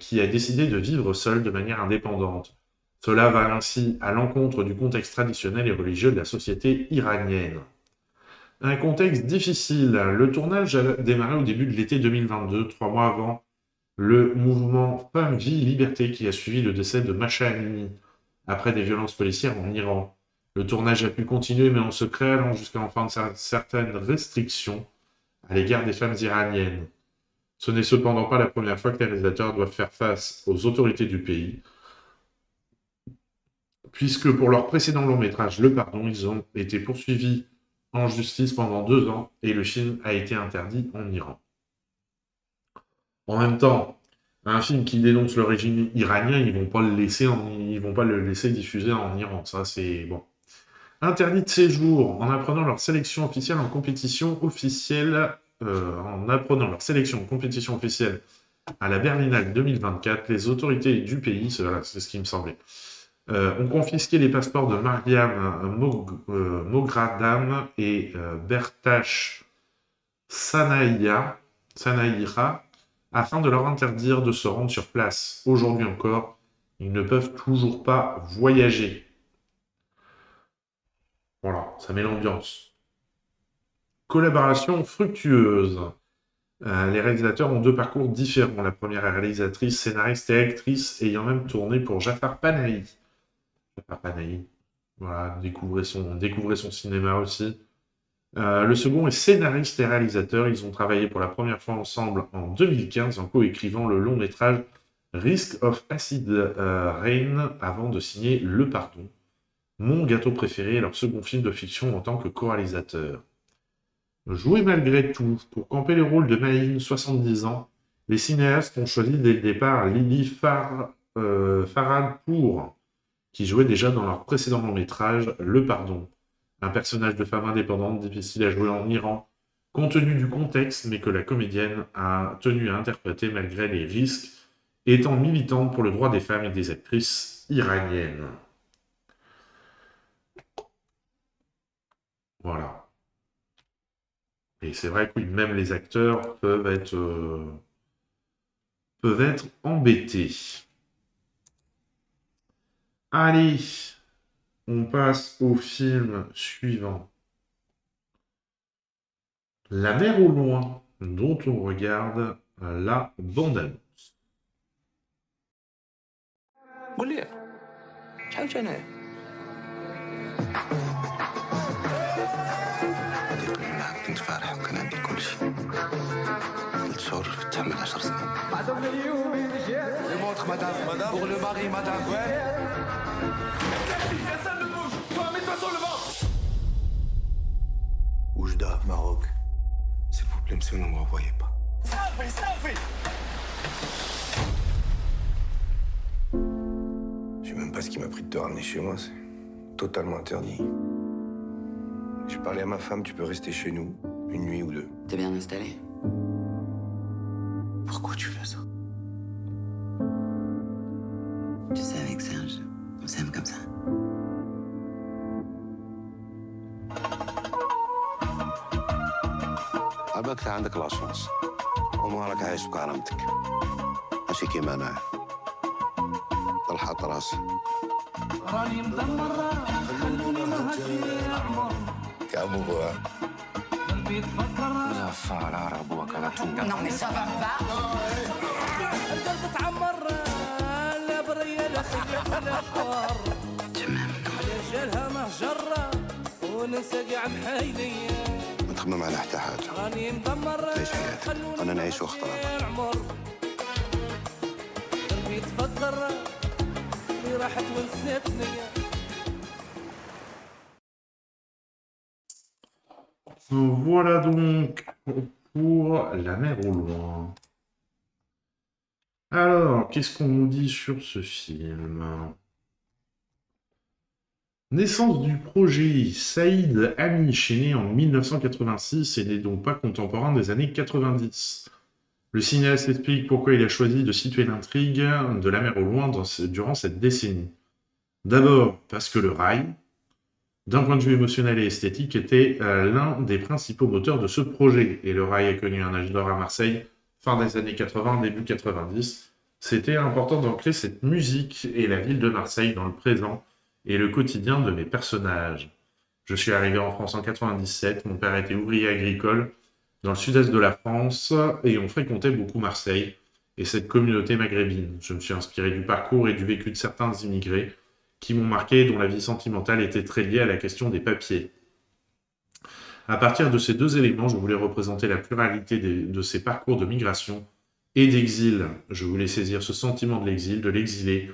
qui a décidé de vivre seule de manière indépendante. Cela va ainsi à l'encontre du contexte traditionnel et religieux de la société iranienne. Un contexte difficile. Le tournage a démarré au début de l'été 2022, 3 mois avant le mouvement Femmes, Vie, Liberté qui a suivi le décès de Masha Amini après des violences policières en Iran. Le tournage a pu continuer, mais en secret, allant jusqu'à enfin certaines restrictions à l'égard des femmes iraniennes. Ce n'est cependant pas la première fois que les réalisateurs doivent faire face aux autorités du pays, puisque pour leur précédent long-métrage Le Pardon, ils ont été poursuivis en justice pendant 2 ans et le film a été interdit en Iran. En même temps, un film qui dénonce le régime iranien, ils vont pas le laisser diffuser en Iran, ça c'est bon. Interdit de séjour en apprenant leur sélection officielle en compétition officielle. À la Berlinale 2024, les autorités du pays, c'est ce qui me semblait, ont confisqué les passeports de Mariam Mogradam et Bertash Sanaya, Sanahira afin de leur interdire de se rendre sur place. Aujourd'hui encore, ils ne peuvent toujours pas voyager. Voilà, ça met l'ambiance. Collaboration fructueuse. Les réalisateurs ont deux parcours différents. La première est réalisatrice, scénariste et actrice, ayant même tourné pour Jafar Panahi. Jafar Panahi, voilà, découvrez son cinéma aussi. Le second est scénariste et réalisateur. Ils ont travaillé pour la première fois ensemble en 2015 en coécrivant le long métrage Risk of Acid Rain avant de signer Le Pardon. Mon gâteau préféré est leur second film de fiction en tant que co-réalisateur. Jouer malgré tout, pour camper le rôle de Maïn, 70 ans, les cinéastes ont choisi dès le départ Lily Faradpour, qui jouait déjà dans leur précédent long métrage Le Pardon. Un personnage de femme indépendante, difficile à jouer en Iran, compte tenu du contexte, mais que la comédienne a tenu à interpréter malgré les risques, étant militante pour le droit des femmes et des actrices iraniennes. Voilà. Et c'est vrai que oui, même les acteurs peuvent être embêtés. Allez, on passe au film suivant. La mer au loin, dont on regarde la bande-annonce. قول لي شحال كان هذيك معاك كنت فارح وكان عندي كل شيء 3 شهور تحمل 10 سنين Le montre madame pour le mari madame Personne ne bouge toi mets-toi sur le ventre Oujda Maroc s'il vous plaît monsieur ne me renvoyez pas Salve Je sais même pas ce qui m'a pris de te ramener chez moi, c'est totalement interdit. J'ai parlé à ma femme, tu peux rester chez nous, une nuit ou deux. T'es bien installé? Pourquoi tu fais ça? Tu sais, avec Serge, on s'aime comme ça. عباك عندك لا شونس وما راك عايش بكرامتك ماشي كيما انا طلحت راسي راني مدمر خلوني مهجي عمر كابو بوا قلبي تفكر لا فعلا ربوك على تونا Non mais ça va pas. القلب تعمر لا بريا لا خير لا حار على جالها مهجرة وننسى كاع محايلي نتخمم على حتى حاجه راني مدمر عيش حياتك انا نعيش وقت العمر قلبي تفكر اللي راحت ونسيتني Voilà donc pour La mer au loin. Alors, qu'est-ce qu'on nous dit sur ce film? Naissance du projet. Saïd Amish est né en 1986 et n'est donc pas contemporain des années 90. Le cinéaste explique pourquoi il a choisi de situer l'intrigue de La mer au loin durant cette décennie. D'abord, parce que le rail, d'un point de vue émotionnel et esthétique, était l'un des principaux moteurs de ce projet. Et le rail a connu un âge d'or à Marseille, fin des années 80, début 90. C'était important d'ancrer cette musique et la ville de Marseille dans le présent et le quotidien de mes personnages. Je suis arrivé en France en 97, mon père était ouvrier agricole dans le sud-est de la France et on fréquentait beaucoup Marseille et cette communauté maghrébine. Je me suis inspiré du parcours et du vécu de certains immigrés qui m'ont marqué et dont la vie sentimentale était très liée à la question des papiers. À partir de ces deux éléments, je voulais représenter la pluralité de ces parcours de migration et d'exil. Je voulais saisir ce sentiment de l'exilé,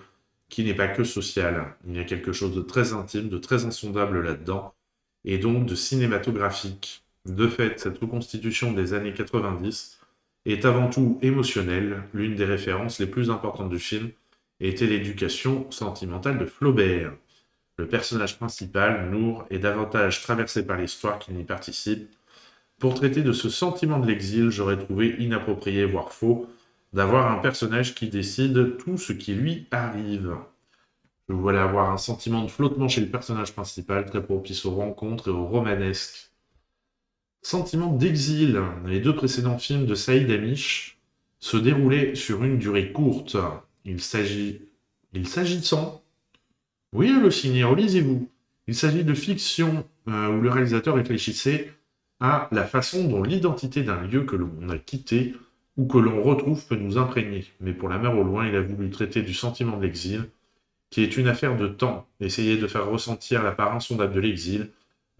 qui n'est pas que social. Il y a quelque chose de très intime, de très insondable là-dedans, et donc de cinématographique. De fait, cette reconstitution des années 90 est avant tout émotionnelle. L'une des références les plus importantes du film était l'éducation sentimentale de Flaubert. Le personnage principal, Nour, est davantage traversé par l'histoire qu'il n'y participe. Pour traiter de ce sentiment de l'exil, j'aurais trouvé inapproprié, voire faux, d'avoir un personnage qui décide tout ce qui lui arrive. Je voulais avoir un sentiment de flottement chez le personnage principal, très propice aux rencontres et au romanesque. Sentiment d'exil. Les 2 précédents films de Saïd Amish se déroulaient sur une durée courte. Il s'agissant... Oui, Allociné, relisez-vous. Il s'agit de fiction où le réalisateur réfléchissait à la façon dont l'identité d'un lieu que l'on a quitté ou que l'on retrouve peut nous imprégner. Mais pour la mer au loin, il a voulu traiter du sentiment de l'exil, qui est une affaire de temps. Essayer de faire ressentir la part insondable de l'exil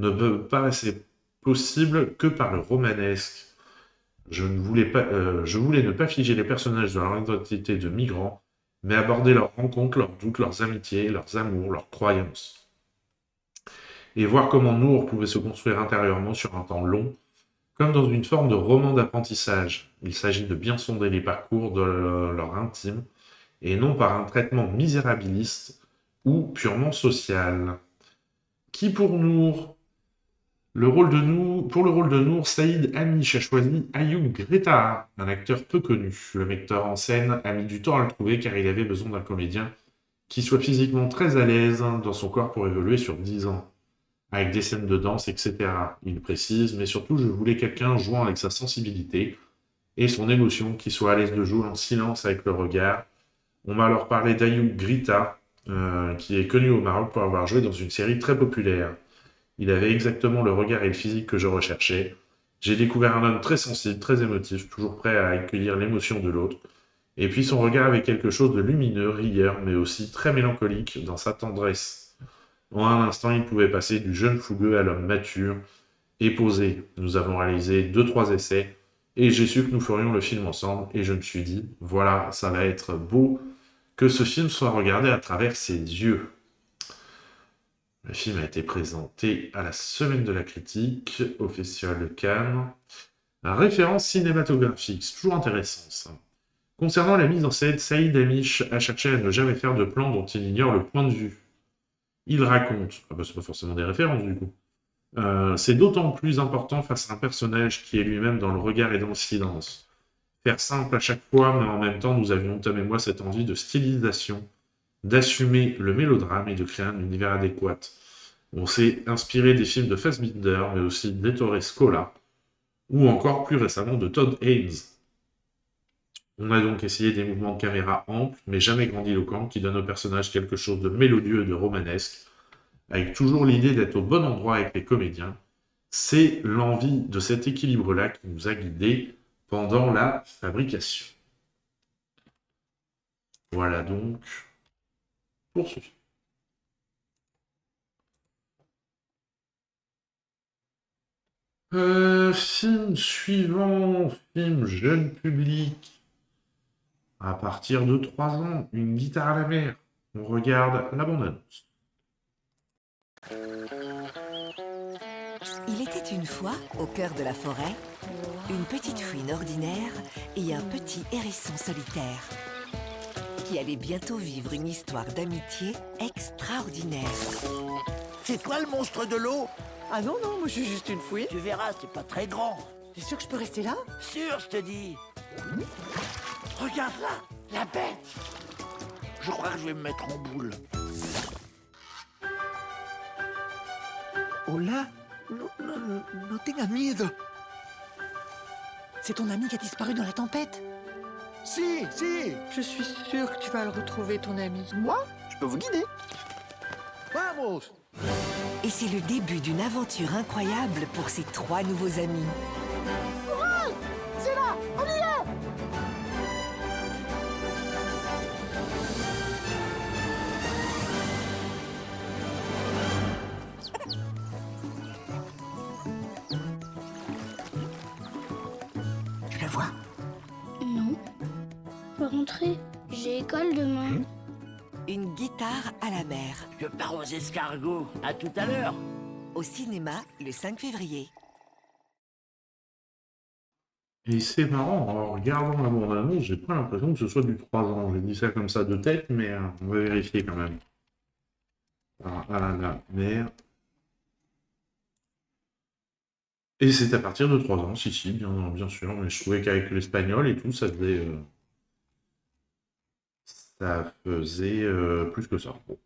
ne peut pas être possible que par le romanesque. Je voulais ne pas figer les personnages de leur identité de migrants, mais aborder leurs rencontres, leurs doutes, leurs amitiés, leurs amours, leurs croyances. Et voir comment Nour pouvait se construire intérieurement sur un temps long, comme dans une forme de roman d'apprentissage. Il s'agit de bien sonder les parcours de leur intime, et non par un traitement misérabiliste ou purement social. Qui pour Nour? Pour le rôle de Nour, Saïd Amish a choisi Ayoub Greta, un acteur peu connu. Le metteur en scène a mis du temps à le trouver car il avait besoin d'un comédien qui soit physiquement très à l'aise dans son corps pour évoluer sur 10 ans, avec des scènes de danse, etc. Il précise, mais surtout je voulais quelqu'un jouant avec sa sensibilité et son émotion, qui soit à l'aise de jouer en silence avec le regard. On m'a alors parlé d'Ayoub Greta, qui est connu au Maroc pour avoir joué dans une série très populaire. Il avait exactement le regard et le physique que je recherchais. J'ai découvert un homme très sensible, très émotif, toujours prêt à accueillir l'émotion de l'autre. Et puis son regard avait quelque chose de lumineux, rieur, mais aussi très mélancolique dans sa tendresse. En un instant, il pouvait passer du jeune fougueux à l'homme mature et posé. Nous avons réalisé 2-3 essais, et j'ai su que nous ferions le film ensemble, et je me suis dit, voilà, ça va être beau que ce film soit regardé à travers ses yeux. Le film a été présenté à la Semaine de la Critique, au Festival de Cannes. Référence cinématographique, c'est toujours intéressant ça. Concernant la mise en scène, Saïd Amish a cherché à ne jamais faire de plan dont il ignore le point de vue. Il raconte, c'est pas forcément des références du coup. C'est d'autant plus important face à un personnage qui est lui-même dans le regard et dans le silence. Faire simple à chaque fois, mais en même temps, nous avions, Tom et moi, cette envie de stylisation, d'assumer le mélodrame et de créer un univers adéquat. On s'est inspiré des films de Fassbinder, mais aussi d'Ettore Scola, ou encore plus récemment de Todd Haynes. On a donc essayé des mouvements de caméra amples, mais jamais grandiloquents, qui donnent au personnage quelque chose de mélodieux et de romanesque, avec toujours l'idée d'être au bon endroit avec les comédiens. C'est l'envie de cet équilibre-là qui nous a guidés pendant la fabrication. Voilà donc pour ce film. Film suivant, film jeune public. À partir de 3 ans, une guitare à la mer. On regarde la bande-annonce. Il était une fois, au cœur de la forêt, une petite fouine ordinaire et un petit hérisson solitaire qui allait bientôt vivre une histoire d'amitié extraordinaire. C'est toi le monstre de l'eau? Ah non, non, moi je suis juste une fouine. Tu verras, c'est pas très grand. T'es sûr que je peux rester là? Sûr, je te dis. Regarde là, la bête. Je crois que je vais me mettre en boule. Hola, no tengas miedo. C'est ton ami qui a disparu dans la tempête? Si. Je suis sûre que tu vas le retrouver, ton ami. Moi, je peux vous guider. Vamos. Et c'est le début d'une aventure incroyable pour ses 3 nouveaux amis. Ouais, c'est là, on y est. Tu la vois? Non. Je peux rentrer. J'ai école demain. Une guitare à la mer. Je pars aux escargots. À tout à l'heure. Au cinéma, le 5 février. Et c'est marrant, en regardant la bande-annonce, j'ai pas l'impression que ce soit du 3 ans. J'ai dit ça comme ça de tête, mais on va vérifier quand même. Alors, à la mer. Et c'est à partir de 3 ans, si, bien sûr. Mais je trouvais qu'avec l'espagnol et tout, ça faisait plus que ça. Bon.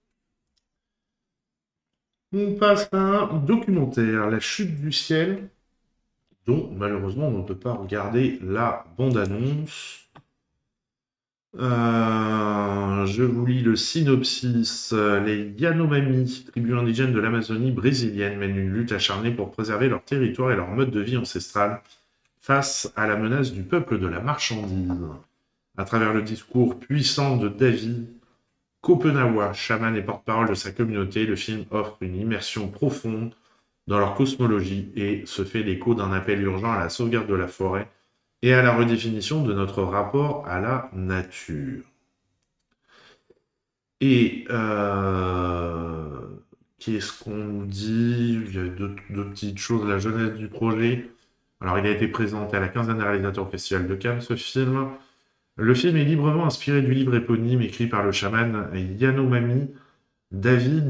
On passe à un documentaire, La chute du ciel. dont malheureusement on ne peut pas regarder la bande-annonce. Je vous lis le synopsis. Les Yanomami, tribu indigène de l'Amazonie brésilienne, mènent une lutte acharnée pour préserver leur territoire et leur mode de vie ancestral face à la menace du peuple de la marchandise. À travers le discours puissant de David Kopenawa, chaman et porte-parole de sa communauté, le film offre une immersion profonde dans leur cosmologie et se fait l'écho d'un appel urgent à la sauvegarde de la forêt et à la redéfinition de notre rapport à la nature. Et qu'est-ce qu'on nous dit? Il y a deux petites choses. La jeunesse du projet. Alors, il a été présenté à la 15e des réalisateurs au Festival de Cannes, ce film. Le film est librement inspiré du livre éponyme écrit par le chaman Yanomami Davy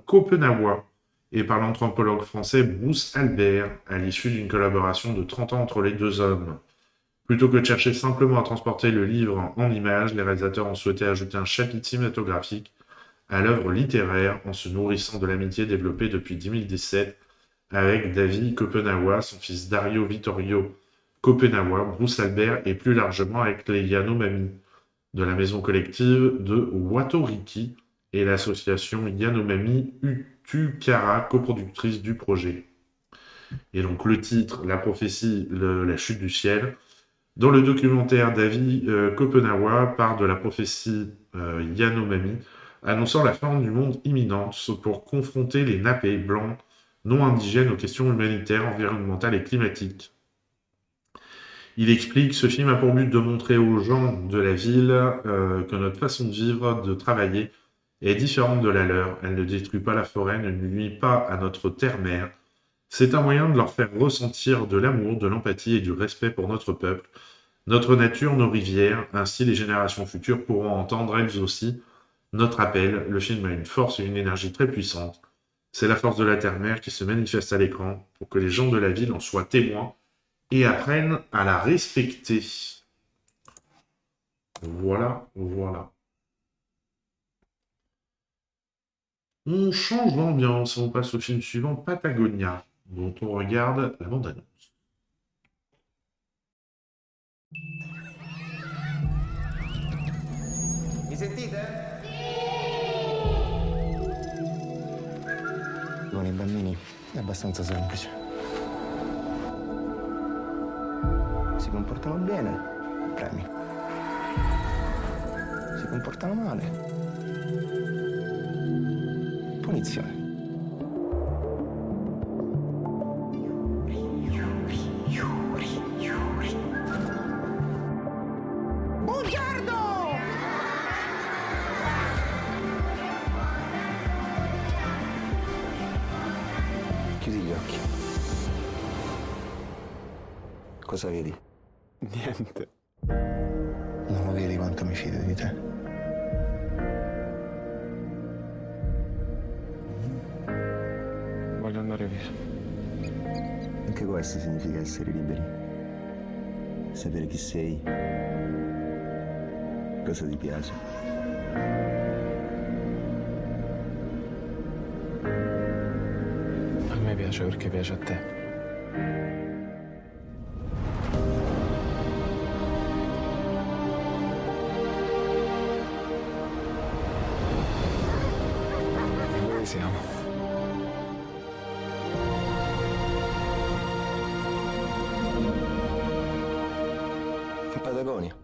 Kopenawa et par l'anthropologue français Bruce Albert, à l'issue d'une collaboration de 30 ans entre les deux hommes. Plutôt que de chercher simplement à transporter le livre en images, les réalisateurs ont souhaité ajouter un chapitre cinématographique à l'œuvre littéraire en se nourrissant de l'amitié développée depuis 2017 avec Davy Kopenawa, son fils Dario Vittorio Kopenawa, Bruce Albert et plus largement avec les Yanomami de la maison collective de Watoriki et l'association Yanomami Utukara, coproductrice du projet. Et donc le titre, la prophétie, la chute du ciel. Dans le documentaire, Davy Kopenawa part de la prophétie Yanomami, annonçant la fin du monde imminente pour confronter les Napé blancs non indigènes aux questions humanitaires, environnementales et climatiques. Il explique, ce film a pour but de montrer aux gens de la ville que notre façon de vivre, de travailler, est différente de la leur. Elle ne détruit pas la forêt, ne nuit pas à notre terre-mère. C'est un moyen de leur faire ressentir de l'amour, de l'empathie et du respect pour notre peuple, notre nature, nos rivières. Ainsi, les générations futures pourront entendre elles aussi notre appel. Le film a une force et une énergie très puissantes. C'est la force de la terre-mère qui se manifeste à l'écran pour que les gens de la ville en soient témoins et apprennent à la respecter. Voilà, voilà. On change d'ambiance, on passe au film suivant, Patagonia, dont on regarde la bande-annonce. Mi sentite? Con i bambini è abbastanza semplice. Si comportano bene, premi. Si comportano male, punizione. Chiudi gli occhi. Cosa vedi? Niente. Non lo vedi quanto mi fido di te? Voglio andare via. Anche questo significa essere liberi. Sapere chi sei. Cosa ti piace. A me piace perché piace a te. Dove siamo? In Patagonia.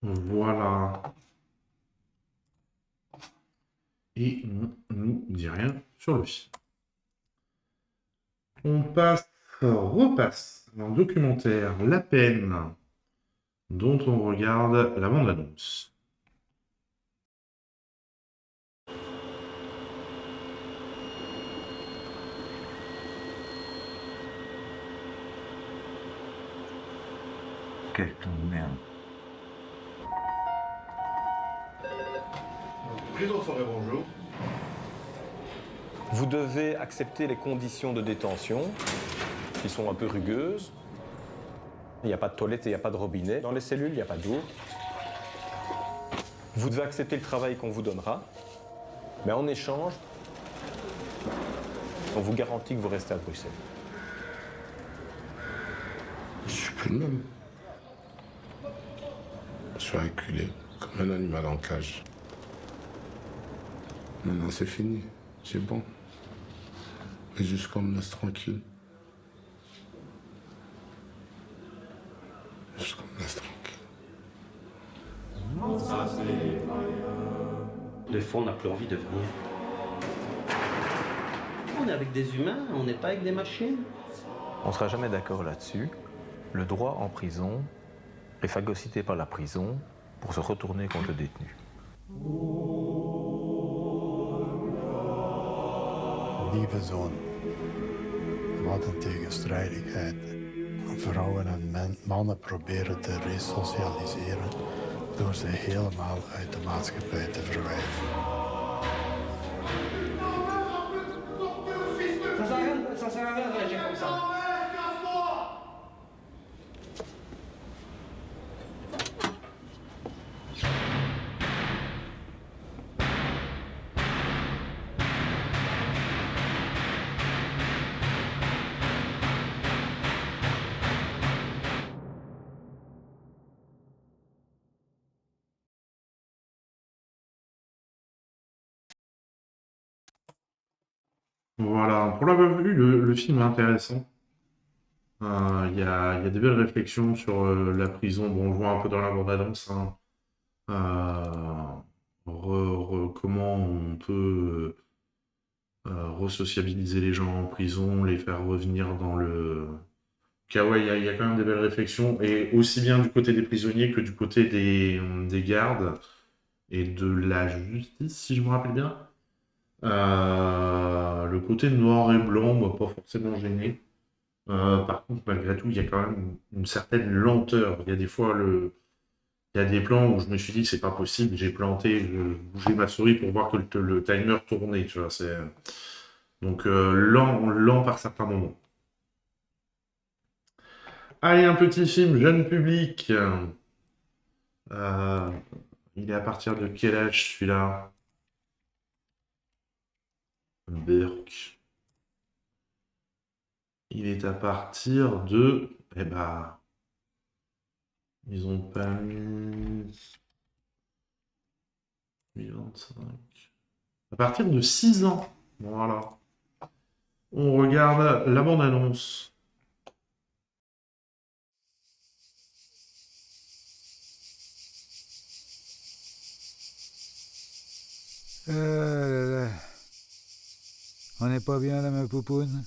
Voilà. Et on ne nous dit rien sur le film. On repasse un documentaire, La peine, dont on regarde la bande-annonce. Che merde. Prison Forêt, bonjour. Vous devez accepter les conditions de détention, qui sont un peu rugueuses. Il n'y a pas de toilette et il n'y a pas de robinet. Dans les cellules, il n'y a pas d'eau. Vous devez accepter le travail qu'on vous donnera, mais en échange, on vous garantit que vous restez à Bruxelles. Je suis plus le même. Je suis acculé comme un animal en cage. Maintenant, c'est fini. C'est bon. Mais juste qu'on me laisse tranquille. Juste qu'on me laisse tranquille. Des fois, on n'a plus envie de venir. On est avec des humains, on n'est pas avec des machines. On ne sera jamais d'accord là-dessus. Le droit en prison est phagocyté par la prison pour se retourner contre le détenu. Lieve zoon, wat een tegenstrijdigheid. Vrouwen en mannen proberen te resocialiseren door ze helemaal uit de maatschappij te verwijderen. Ça sert à rien de réagir comme ça. Voilà, pour l'avoir vu, le film est intéressant. Il y a des belles réflexions sur la prison. Bon, on le voit un peu dans la bande-annonce, hein. Comment on peut resociabiliser les gens en prison, les faire revenir dans le... Ouais, il y a quand même des belles réflexions, et aussi bien du côté des prisonniers que du côté des gardes et de la justice, si je me rappelle bien. Le côté noir et blanc m'a pas forcément gêné. Par contre, malgré tout, il y a quand même une certaine lenteur. Il y a des fois, il y a des plans où je me suis dit, c'est pas possible, j'ai planté, je bougeais ma souris pour voir que le timer tournait, tu vois. Donc, lent par certains moments. Allez, un petit film jeune public. Il est à partir de quel âge, celui-là? Burke. Il est à partir de... Eh ben... Ils ont pas mis... 25... À partir de 6 ans. Voilà. On regarde la bande-annonce. Là. On n'est pas bien là, ma poupoune?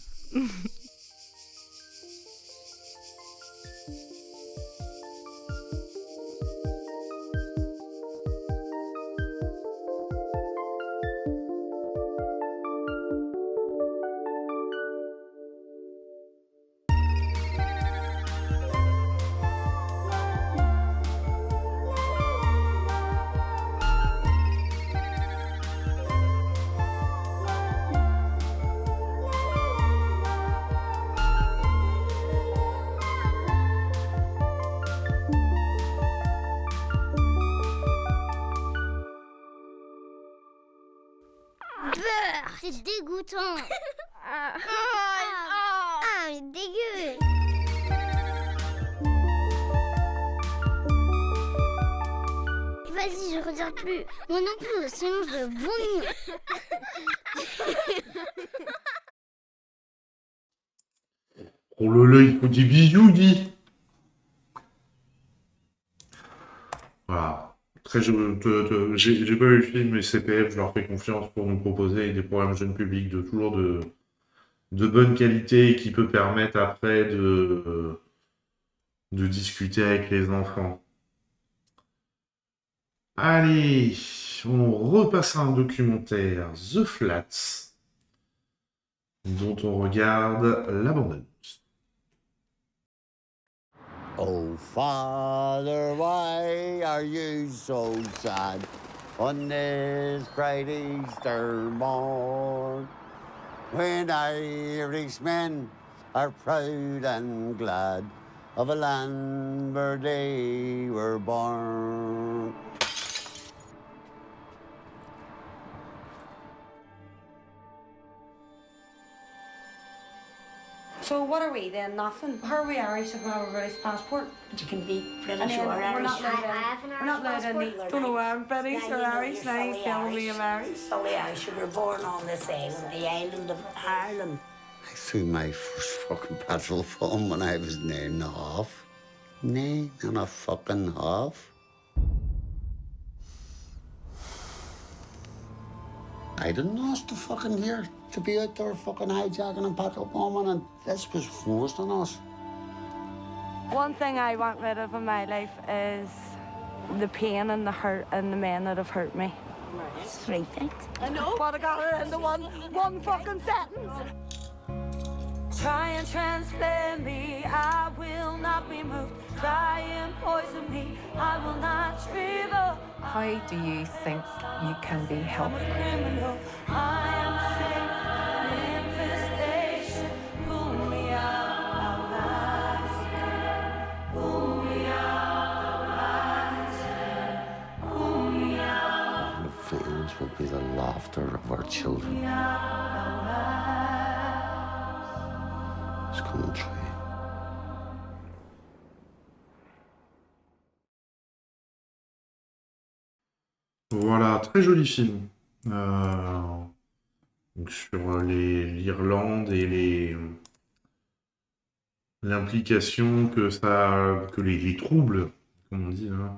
C'est dégoûtant. Mais dégueu. Vas-y, je regarde plus. Moi non plus, sinon je vais vomir. Oh là là, il faut des bisous, dit. Voilà. Après, j'ai pas eu le film, mais CPF, je leur fais confiance pour nous proposer des programmes jeunes publics toujours de bonne qualité et qui peut permettre après de discuter avec les enfants. Allez, on repasse à un documentaire, The Flats, dont on regarde la bande-annonce. Oh, Father, why are you so sad on this bright Easter morn? When Irishmen are proud and glad of a land where they were born. So what are we then? Nothing. How are we Irish if we have a British passport? But you can be And British then or we're Irish. not allowed I have an we're not Irish allowed any. passport. Don't know why I'm British Yeah, or you know, Irish. you're Now fully he's telling me I'm Irish. Irish. Fully Irish. You were born on this island, the island of Ireland. I threw my first fucking petrol phone when I was 9.5. 9.5. I didn't ask the fucking here to be out there fucking hijacking and petrol bombing, and this was forced on us. One thing I want rid of in my life is the pain and the hurt and the men that have hurt me. That's 3 things. I know. But I got it into one fucking sentence. Try and transplant me, I will not be moved. Try and poison me, I will not shrivel. How do you think you can be helped? I'm a criminal, I am a sin, infestation. Pull me out, pull me out, pull me out. The fans will be the laughter of our children. It's coming true. Voilà, très joli film. Donc sur l'Irlande et l'implication que les troubles, comme on dit, hein,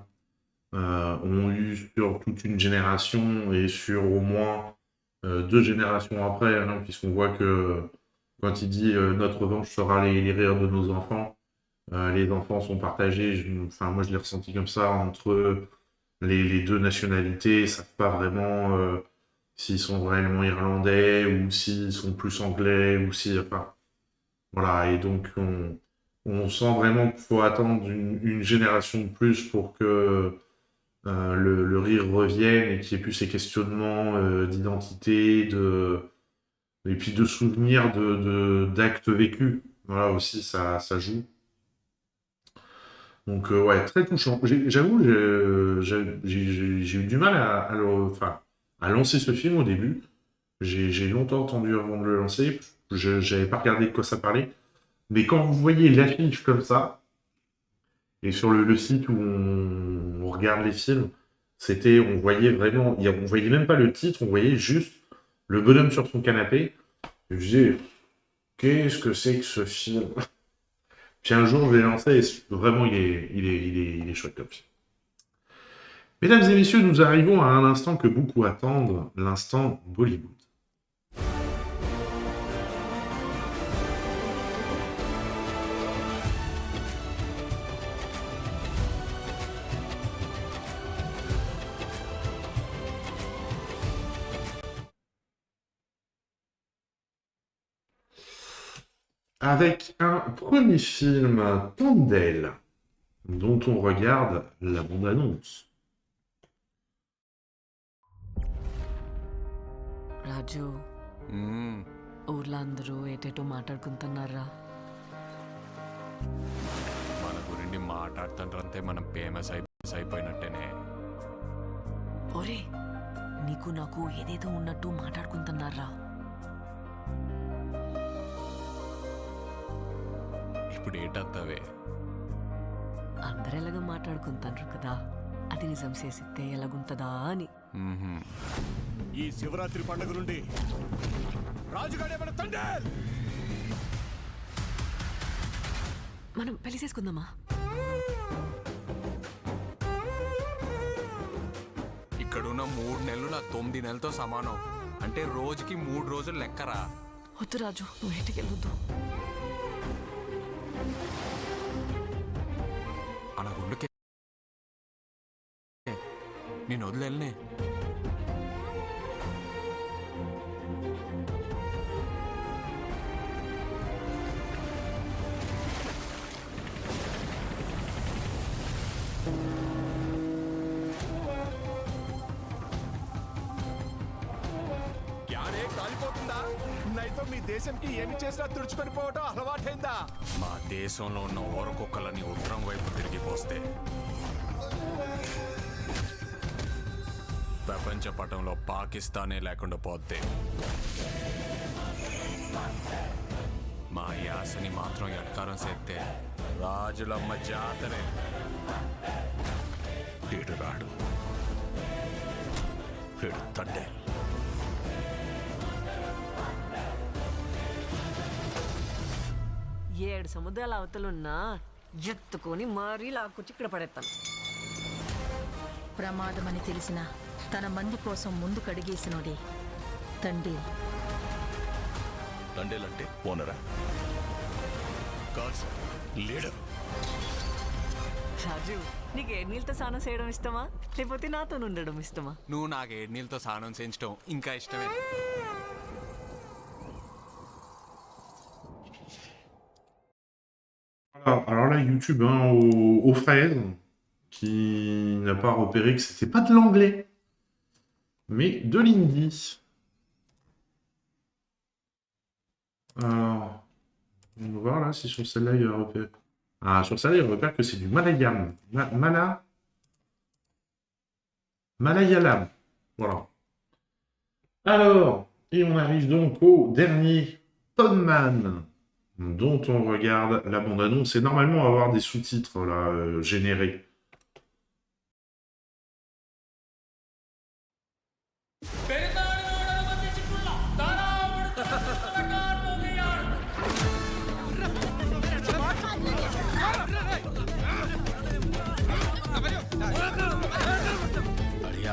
ont eu sur toute une génération et sur au moins 2 générations après, hein, puisqu'on voit que quand il dit notre revanche sera les rires de nos enfants, les enfants sont partagés. Moi, je l'ai ressenti comme ça entre les 2 nationalités, ils savent pas vraiment s'ils sont réellement irlandais ou s'ils sont plus anglais ou enfin, voilà. Et donc on sent vraiment qu'il faut attendre une génération de plus pour que le rire revienne et qu'il n'y ait plus ces questionnements d'identité, et puis de souvenirs d'actes vécus. Voilà, aussi, ça joue. Donc, ouais, très touchant. J'avoue, j'ai eu du mal à lancer ce film au début. J'ai longtemps attendu avant de le lancer. J'avais pas regardé de quoi ça parlait. Mais quand vous voyez l'affiche comme ça, et sur le site où on regarde les films, on voyait vraiment, on voyait même pas le titre, on voyait juste le bonhomme sur son canapé. Et je me disais, qu'est-ce que c'est que ce film? Puis un jour, je l'ai lancé et vraiment, il est chouette comme film. Mesdames et messieurs, nous arrivons à un instant que beaucoup attendent, l'instant Bollywood. Avec un premier film, Tandel, dont on regarde la bande-annonce. రాజు ఊర్లో అందరూ ఏటేటో మాట్లాడుకుంటున్నారా? మన గురించి మాట్లాడుతుంటే మనం ఫేమస్ అయిపోయినట్టేనే. ఒరే నీకు నాకు ఏదేదో ఉన్నట్టు మాట్లాడుకుంటున్నారా? ఇప్పుడు ఏంటంతవే? అందరూ ఎలాగ మాట్లాడుకుంటారు కదా, అది నిజం చేసిస్తే ఎలాగుంటుందా అని. ఈ శివరాత్రి పండుగ నుండి రాజుగాడే మన తండేల్. మనం పెళ్లి చేసుకుందామా? ఇక్కడున్న 3 నెలలు నా 9 నెలలతో సమానం. అంటే రోజుకి 3 రోజులు లెక్కరా. వద్దు రాజు, నువ్వు ఇంటికి వెళ్ళొద్దు. అలా గుండుకే నేను వదిలేనే. కాలిపోతుందా? నైట్ రక్తంతో మీ దేశంకి ఏమి చేసినా తుడుచుకొని పోవటం అలవాటైందా? మా దేశంలో ఉన్న ఓరకొక్కలని ఉత్తరం వైపు తిరిగిపోస్తే ప్రపంచ పటంలో పాకిస్తానే లేకుండా పోతే మా యాసని మాత్రం ఎట్కారం చేస్తే రాజులమ్మ జాతరే. వీడు రాడు, వీడు తండే. ఏడు సముద్రాల అవతలున్నా ఎత్తుకొని మరీ లాక్కొచ్చి ఇక్కడ పడేస్తాను. ప్రమాదమని తెలిసిన తన మంది కోసం ముందు కడిగేసినోడే తండేల్. తండేల్ అంటే ఓనరా? కాదు సార్, లీడర్. రాజు, నీకు ఏడు నీళ్ళతో స్నానం చేయడం ఇష్టమా లేకపోతే నాతో ఉండడం ఇష్టమా? నువ్వు నాకు 7 నీళ్ళతో స్నానం చేయించడం ఇంకా ఇష్టమే. Alors là, YouTube, hein, aux fraises, qui n'a pas repéré que c'était pas de l'anglais, mais de l'hindi. Alors, on va voir là si sur celle-là il repère. Ah, sur celle-là, il repère que c'est du Malayalam. Malayalam. Voilà. Alors, et on arrive donc au dernier Tonman, dont on regarde la bande-annonce. Et normalement, on va avoir des sous-titres là, générés.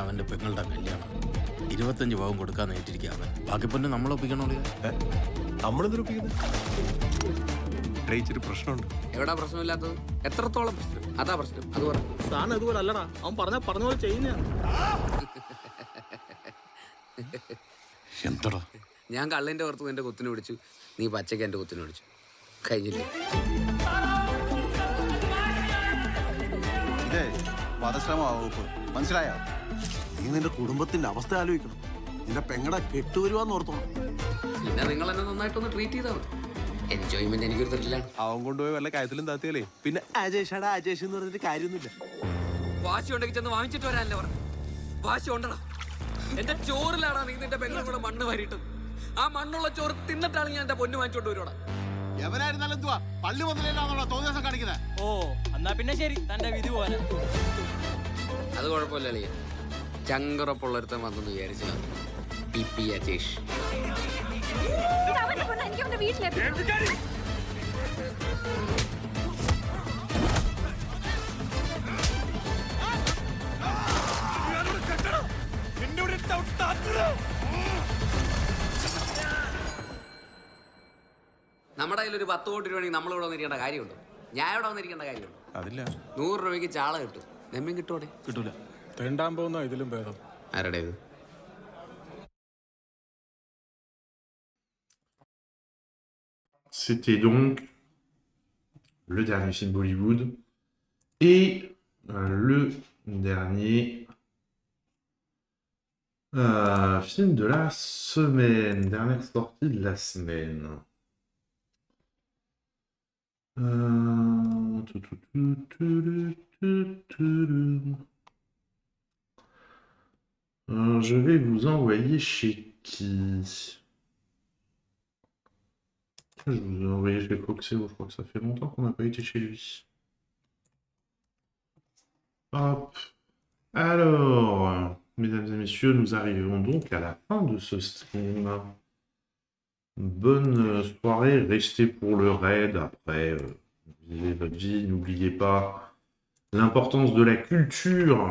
അവന്റെ പെങ്ങളുടെ കല്യാണം 25 പവൻ കൊടുക്കാൻ നേരിട്ടിരിക്കുക അവൻ. ബാക്കി പിന്നെ നമ്മൾ ഒപ്പിക്കണോ? നമ്മളെന്തൊരു പ്രശ്നമുണ്ട്. എവിടാ പ്രശ്നമില്ലാത്തത്? എത്രത്തോളം പ്രശ്നം? അതാ പ്രശ്നം. അത് പറ. താൻ അതുപോലെ അല്ലടാ, അവൻ പറഞ്ഞ പോലെ ചെയ്യുന്ന. എന്തടാ? ഞാൻ കള്ളിന്റെ പുറത്ത് എന്റെ കുത്തിന് പിടിച്ചു, നീ പച്ചയ്ക്ക് എന്റെ കുത്തിന് പിടിച്ചു. കഴിഞ്ഞില്ലേ? ഇതേ വധശ്രമ വകുപ്പ്, മനസ്സിലായോ? നീ നിന്റെ കുടുംബത്തിന്റെ അവസ്ഥ ആലോചിക്കണം. നിന്റെ പെങ്ങടെ കെട്ടുവരുവാന്ന് ഓർത്തോണം. പിന്നെ നിങ്ങൾ എന്നെ നന്നായിട്ടൊന്ന് ട്രീറ്റ് ചെയ്താൽ മതി. എൻജോയ്മെന്റ് എനിക്കൊരു തരില്ല. അവൻ കൊണ്ടുപോയി വല്ല കാര്യത്തിലും താത്തിയാലേ പിന്നെ അജേഷാടാ അജേഷ് എന്ന് പറഞ്ഞിട്ട് കാര്യമൊന്നുമില്ല. വാശി ഉണ്ടെങ്കിൽ ചെന്ന് വാങ്ങിച്ചിട്ട് വരാനല്ലേ പറഞ്ഞു. വാശി ഉണ്ടടാ. എന്റെ ചോറിലാടാ നീ നിന്റെ പെങ്ങളും കൂടെ മണ്ണ് വാരിയിട്ട്. ആ മണ്ണുള്ള ചോറ് തിന്നിട്ടാണ് ഞാൻ എന്റെ പൊന്നു വാങ്ങിച്ചോണ്ട് വരുവാടാ. എവനായിരുന്നാലും എന്തുവാ പള്ളി മുതലാണോ തോന്നിയാസം കാണിക്കുന്നത്? ഓ എന്നാ പിന്നെ ശരി, തന്റെ വിധി പോലെ. അത് കുഴപ്പമില്ല അളിയ. ചങ്കുറപ്പുള്ളൊരുത്തൻ വന്നെന്ന് വിചാരിച്ചാൽ പി അജേഷ്. നമ്മുടെ കയ്യിൽ ഒരു 10 കോടി രൂപ നമ്മളിവിടെ വന്നിരിക്കേണ്ട കാര്യമുണ്ടോ? ഞാൻ ഇവിടെ വന്നിരിക്കേണ്ട കാര്യമുണ്ടോ? അതില്ല. 100 രൂപയ്ക്ക് ചാള കിട്ടും. നെമ്മീൻ കിട്ടുമോടെ? കിട്ടൂല. തെണ്ടാൻ പോകുന്ന ഇതിലും ഭേദം. ആരുടെ ഇത്? C'était donc le dernier film Bollywood et le dernier film de la semaine, dernière sortie de la semaine. Je vais vous envoyer chez qui? Je vous ai envoyé chez Foxeo, je crois que ça fait longtemps qu'on n'a pas été chez lui. Hop. Alors, mesdames et messieurs, nous arrivons donc à la fin de ce stream. Bonne soirée, restez pour le raid. Après, vivez votre vie, n'oubliez pas l'importance de la culture.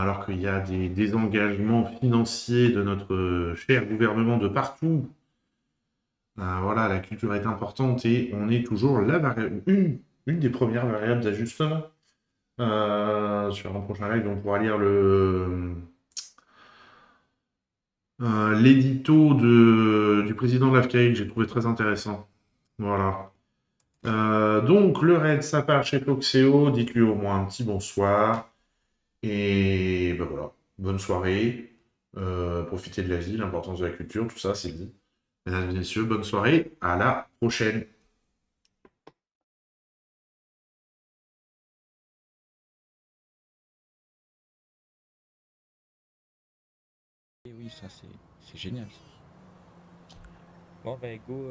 Alors qu'il y a des désengagements financiers de notre cher gouvernement de partout. Voilà, la culture est importante et on est toujours une des premières variables d'ajustement. Sur un prochain live, on pourra lire l'édito du président de l'AFCAI que j'ai trouvé très intéressant. Voilà. Donc, le raid, ça part chez Foxeo. Dites-lui au moins un petit bonsoir. Et ben voilà, bonne soirée. Profiter de la vie, l'importance de la culture, tout ça, c'est dit. Mesdames et messieurs, bonne soirée, à la prochaine. Et oui, ça c'est génial. Ça. Bon, ben go.